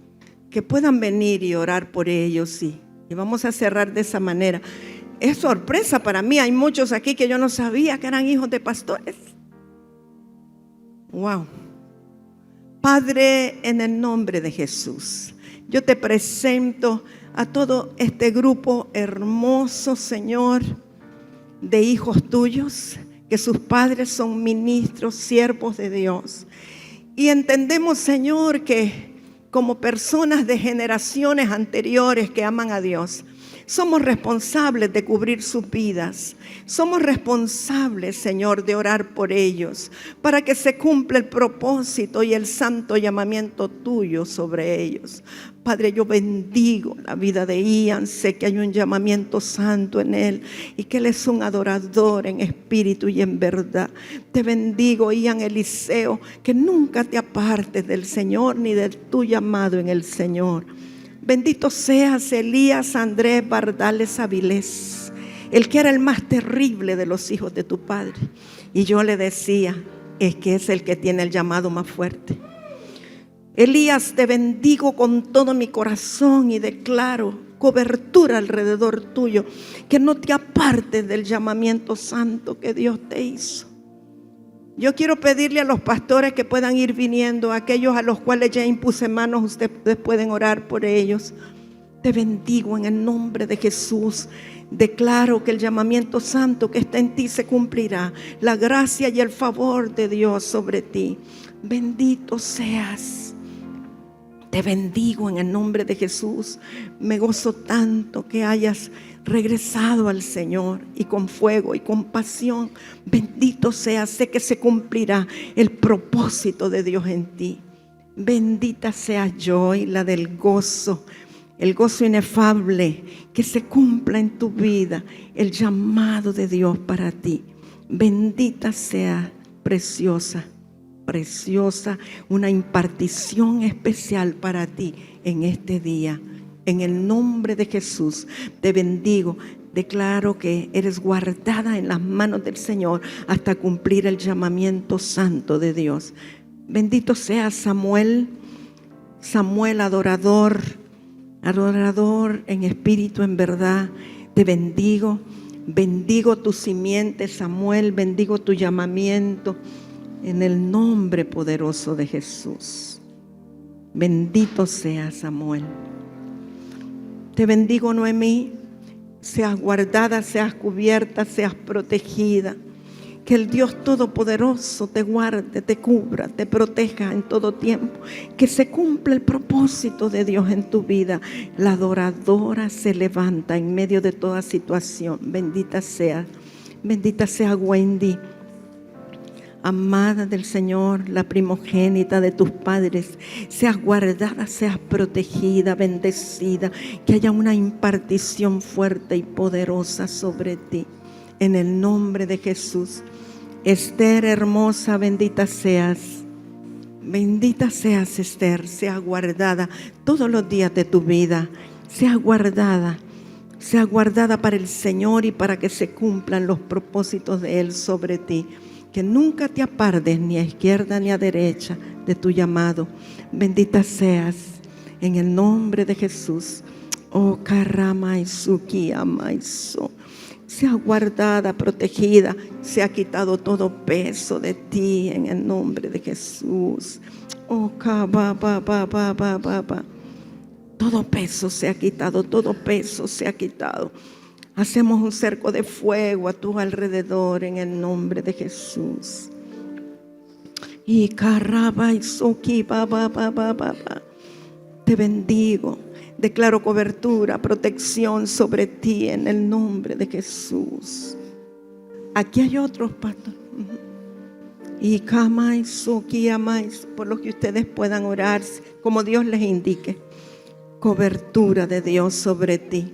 que puedan venir y orar por ellos, y vamos a cerrar de esa manera. Es sorpresa para mí, hay muchos aquí que yo no sabía que eran hijos de pastores. Wow. Padre, en el nombre de Jesús, yo te presento a todo este grupo hermoso, Señor, de hijos tuyos, que sus padres son ministros, siervos de Dios. Y entendemos, Señor, que como personas de generaciones anteriores que aman a Dios, somos responsables de cubrir sus vidas. Somos responsables, Señor, de orar por ellos, para que se cumpla el propósito y el santo llamamiento tuyo sobre ellos. Padre, yo bendigo la vida de Ian. Sé que hay un llamamiento santo en él y que él es un adorador en espíritu y en verdad. Te bendigo, Ian Eliseo, que nunca te apartes del Señor ni de tu llamado en el Señor. Bendito seas Elías Andrés Bardales Avilés, el que era el más terrible de los hijos de tu padre. Y yo le decía, es que es el que tiene el llamado más fuerte. Elías, te bendigo con todo mi corazón y declaro cobertura alrededor tuyo, que no te apartes del llamamiento santo que Dios te hizo. Yo quiero pedirle a los pastores que puedan ir viniendo, aquellos a los cuales ya impuse manos, ustedes pueden orar por ellos. Te bendigo en el nombre de Jesús. Declaro que el llamamiento santo que está en ti se cumplirá. La gracia y el favor de Dios sobre ti. Bendito seas. Te bendigo en el nombre de Jesús. Me gozo tanto que hayas regresado al Señor, y con fuego y con pasión. Bendito sea, sé que se cumplirá el propósito de Dios en ti. Bendita sea Joy, la del gozo, el gozo inefable, que se cumpla en tu vida el llamado de Dios para ti. Bendita sea, preciosa, preciosa, una impartición especial para ti en este día. En el nombre de Jesús te bendigo. Declaro que eres guardada en las manos del Señor hasta cumplir el llamamiento santo de Dios. Bendito sea Samuel, adorador en espíritu, en verdad. Te bendigo. Bendigo tu simiente, Samuel. Bendigo tu llamamiento en el nombre poderoso de Jesús. Bendito sea Samuel. Te bendigo, Noemí. Seas guardada, seas cubierta, seas protegida. Que el Dios Todopoderoso te guarde, te cubra, te proteja en todo tiempo. Que se cumpla el propósito de Dios en tu vida. La adoradora se levanta en medio de toda situación. Bendita sea Wendy. Amada del Señor, la primogénita de tus padres, seas guardada, seas protegida, bendecida, que haya una impartición fuerte y poderosa sobre ti, en el nombre de Jesús. Esther hermosa, bendita seas Esther, seas guardada todos los días de tu vida, seas guardada para el Señor y para que se cumplan los propósitos de Él sobre ti. Que nunca te apartes ni a izquierda ni a derecha de tu llamado. Bendita seas en el nombre de Jesús. Oh, Karamaizuki Amaizo. Sea guardada, protegida. Se ha quitado todo peso de ti en el nombre de Jesús. Oh, todo peso se ha quitado, todo peso se ha quitado. Hacemos un cerco de fuego a tu alrededor en el nombre de Jesús. Y te bendigo. Declaro cobertura, protección sobre ti en el nombre de Jesús. Aquí hay otros pastores. Y por lo que ustedes puedan orar como Dios les indique. Cobertura de Dios sobre ti.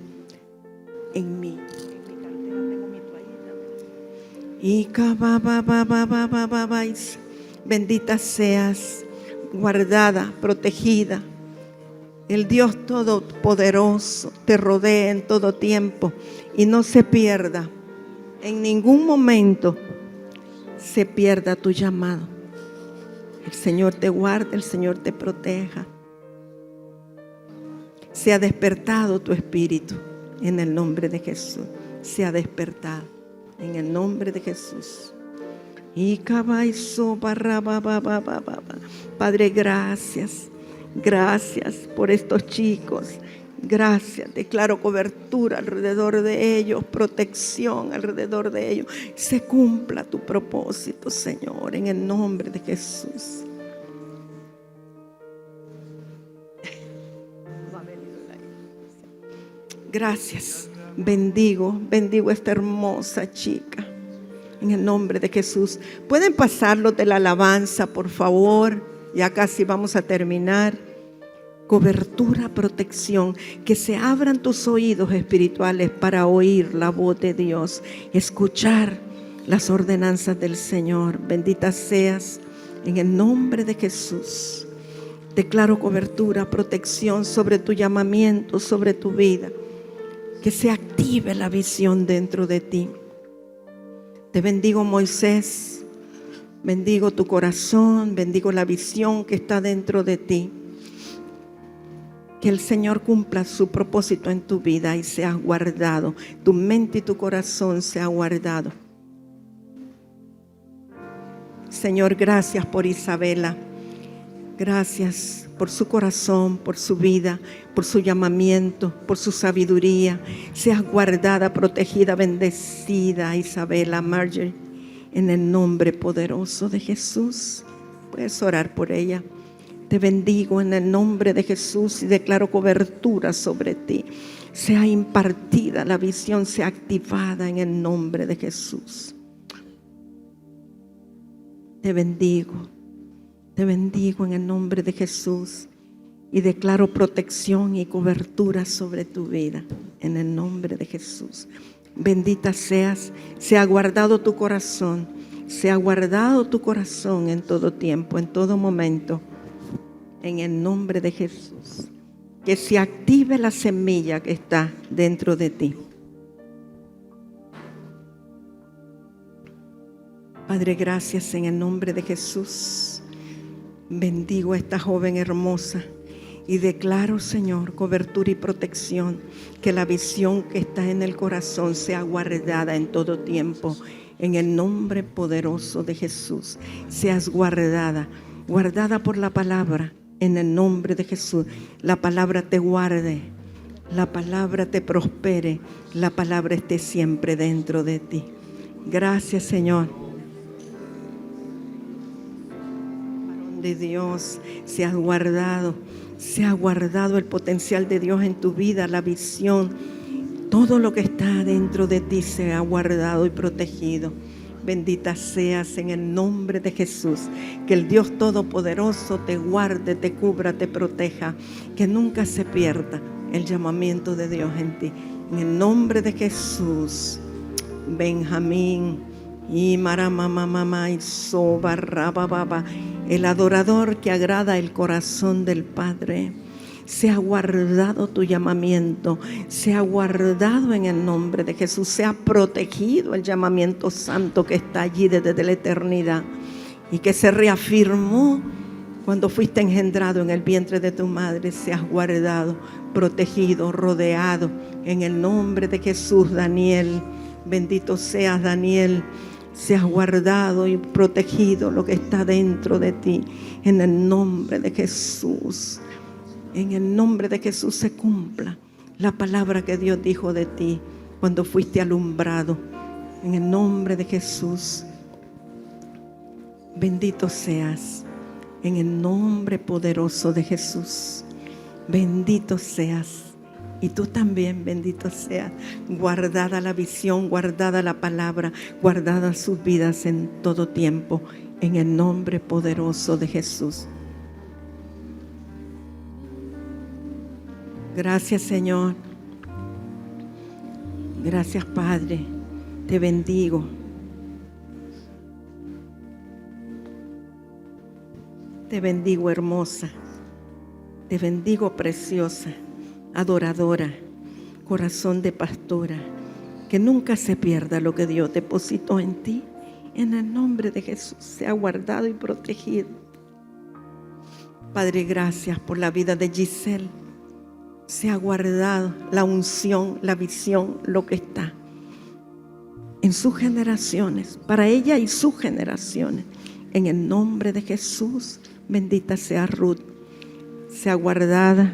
En mi cartera tengo mi toallita. Y bendita seas, guardada, protegida. El Dios Todopoderoso te rodea en todo tiempo y no se pierda. En ningún momento se pierda tu llamado. El Señor te guarde, el Señor te proteja. Se ha despertado tu espíritu en el nombre de Jesús. Se ha despertado en el nombre de Jesús. Y Padre, gracias. Gracias por estos chicos. Gracias. Declaro cobertura alrededor de ellos, protección alrededor de ellos. Se cumpla tu propósito, Señor, en el nombre de Jesús. Gracias. Bendigo esta hermosa chica. En el nombre de Jesús. ¿Pueden pasarlo de la alabanza, por favor? Ya casi vamos a terminar. Cobertura, protección. Que se abran tus oídos espirituales para oír la voz de Dios. Escuchar las ordenanzas del Señor. Bendita seas en el nombre de Jesús. Declaro cobertura, protección sobre tu llamamiento, sobre tu vida. Que se active la visión dentro de ti. Te bendigo, Moisés. Bendigo tu corazón. Bendigo la visión que está dentro de ti. Que el Señor cumpla su propósito en tu vida y seas guardado. Tu mente y tu corazón sea guardado. Señor, gracias por Isabela. Gracias por su corazón, por su vida, por su llamamiento, por su sabiduría. Seas guardada, protegida, bendecida, Isabela, Marjorie, en el nombre poderoso de Jesús. Puedes orar por ella. Te bendigo en el nombre de Jesús y declaro cobertura sobre ti. Sea impartida la visión, sea activada en el nombre de Jesús. Te bendigo en el nombre de Jesús y declaro protección y cobertura sobre tu vida en el nombre de Jesús. Bendita seas, sea guardado tu corazón, sea guardado tu corazón en todo tiempo, en todo momento, en el nombre de Jesús. Que se active la semilla que está dentro de ti. Padre, gracias en el nombre de Jesús. Bendigo a esta joven hermosa y declaro, Señor, cobertura y protección, que la visión que está en el corazón sea guardada en todo tiempo, en el nombre poderoso de Jesús. Seas guardada por la palabra, en el nombre de Jesús. La palabra te guarde, la palabra te prospere, la palabra esté siempre dentro de ti. Gracias, Señor. De Dios, se ha guardado el potencial de Dios en tu vida, la visión, todo lo que está dentro de ti se ha guardado y protegido. Bendita seas en el nombre de Jesús. Que el Dios Todopoderoso te guarde, te cubra, te proteja. Que nunca se pierda el llamamiento de Dios en ti. En el nombre de Jesús. Benjamín y Maramamamama y Sobarrababa. El adorador que agrada el corazón del Padre. Sea guardado tu llamamiento, sea guardado en el nombre de Jesús, sea protegido el llamamiento santo que está allí desde la eternidad y que se reafirmó cuando fuiste engendrado en el vientre de tu madre. Seas guardado, protegido, rodeado en el nombre de Jesús. Daniel, bendito seas, Daniel. Seas guardado y protegido lo que está dentro de ti en el nombre de Jesús. En el nombre de Jesús se cumpla la palabra que Dios dijo de ti cuando fuiste alumbrado. En el nombre de Jesús. Bendito seas en el nombre poderoso de Jesús. Bendito seas. Y tú también, bendito seas, guardada la visión, guardada la palabra, guardada sus vidas en todo tiempo, en el nombre poderoso de Jesús. Gracias, Señor. Gracias, Padre. Te bendigo. Te bendigo, hermosa. Te bendigo, preciosa. Adoradora, corazón de pastora, que nunca se pierda lo que Dios depositó en ti. En el nombre de Jesús, sea guardado y protegido Padre, gracias por la vida de Giselle. Se ha guardado la unción, la visión, lo que está en sus generaciones, para ella y sus generaciones. En el nombre de Jesús, bendita sea Ruth. Sea guardada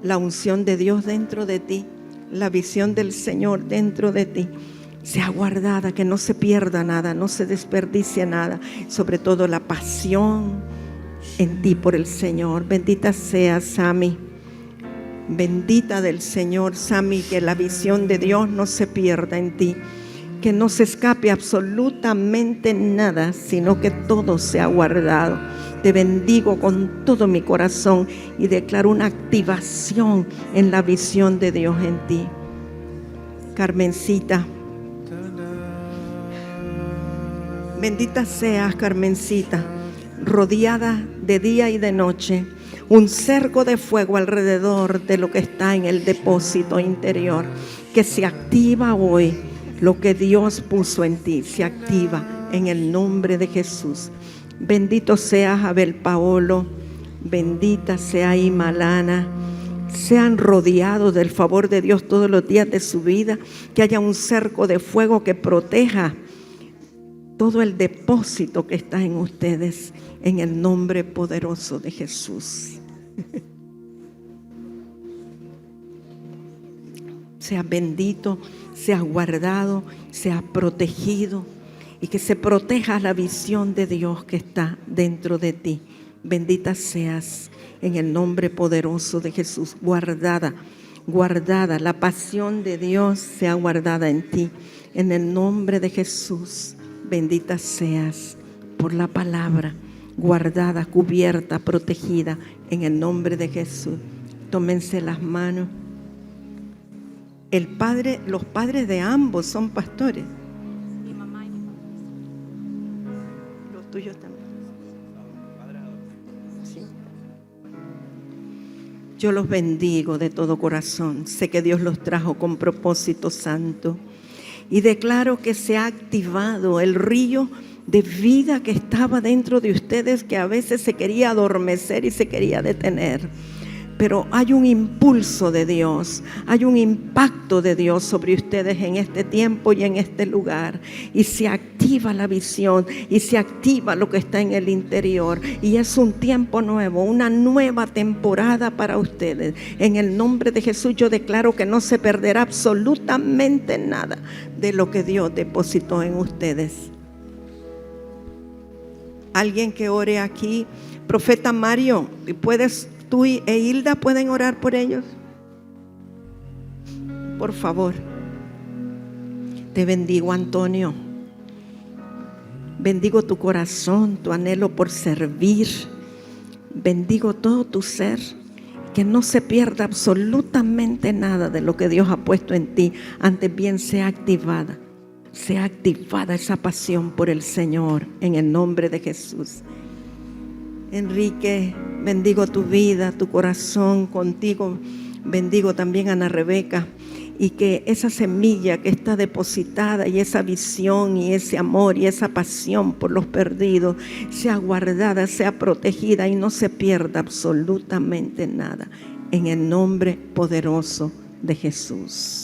la unción de Dios dentro de ti, la visión del Señor dentro de ti. Sea guardada, que no se pierda nada, no se desperdicie nada, sobre todo la pasión en ti por el Señor. Bendita sea Sammy, bendita del Señor Sammy, que la visión de Dios no se pierda en ti, que no se escape absolutamente nada, sino que todo sea guardado. Te bendigo con todo mi corazón y declaro una activación en la visión de Dios en ti. Carmencita, bendita seas, Carmencita, rodeada de día y de noche, un cerco de fuego alrededor de lo que está en el depósito interior, que se activa hoy. Lo que Dios puso en ti se activa en el nombre de Jesús. Bendito seas, Abel Paolo, bendita sea Imalana. Sean rodeados del favor de Dios todos los días de su vida, que haya un cerco de fuego que proteja todo el depósito que está en ustedes, en el nombre poderoso de Jesús. Sea bendito, sea guardado, sea protegido, y que se proteja la visión de Dios que está dentro de ti. Bendita seas en el nombre poderoso de Jesús. Guardada, guardada, la pasión de Dios sea guardada en ti. En el nombre de Jesús, bendita seas por la palabra, guardada, cubierta, protegida, en el nombre de Jesús. Tómense las manos. Los padres de ambos son pastores. Mi mamá y mi papá. Los tuyos también. Sí. Yo los bendigo de todo corazón. Sé que Dios los trajo con propósito santo. Y declaro que se ha activado el río de vida que estaba dentro de ustedes, que a veces se quería adormecer y se quería detener. Pero hay un impulso de Dios, hay un impacto de Dios sobre ustedes en este tiempo y en este lugar. Y se activa la visión y se activa lo que está en el interior. Y es un tiempo nuevo, una nueva temporada para ustedes. En el nombre de Jesús yo declaro que no se perderá absolutamente nada de lo que Dios depositó en ustedes. Alguien que ore aquí, profeta Mario, ¿puedes? Tú e Hilda pueden orar por ellos. Por favor. Te bendigo, Antonio. Bendigo tu corazón, tu anhelo por servir. Bendigo todo tu ser. Que no se pierda absolutamente nada de lo que Dios ha puesto en ti. Antes bien sea activada esa pasión por el Señor en el nombre de Jesús. Enrique, bendigo tu vida, tu corazón contigo. Bendigo también a Ana Rebeca, y que esa semilla que está depositada y esa visión y ese amor y esa pasión por los perdidos sea guardada, sea protegida y no se pierda absolutamente nada en el nombre poderoso de Jesús.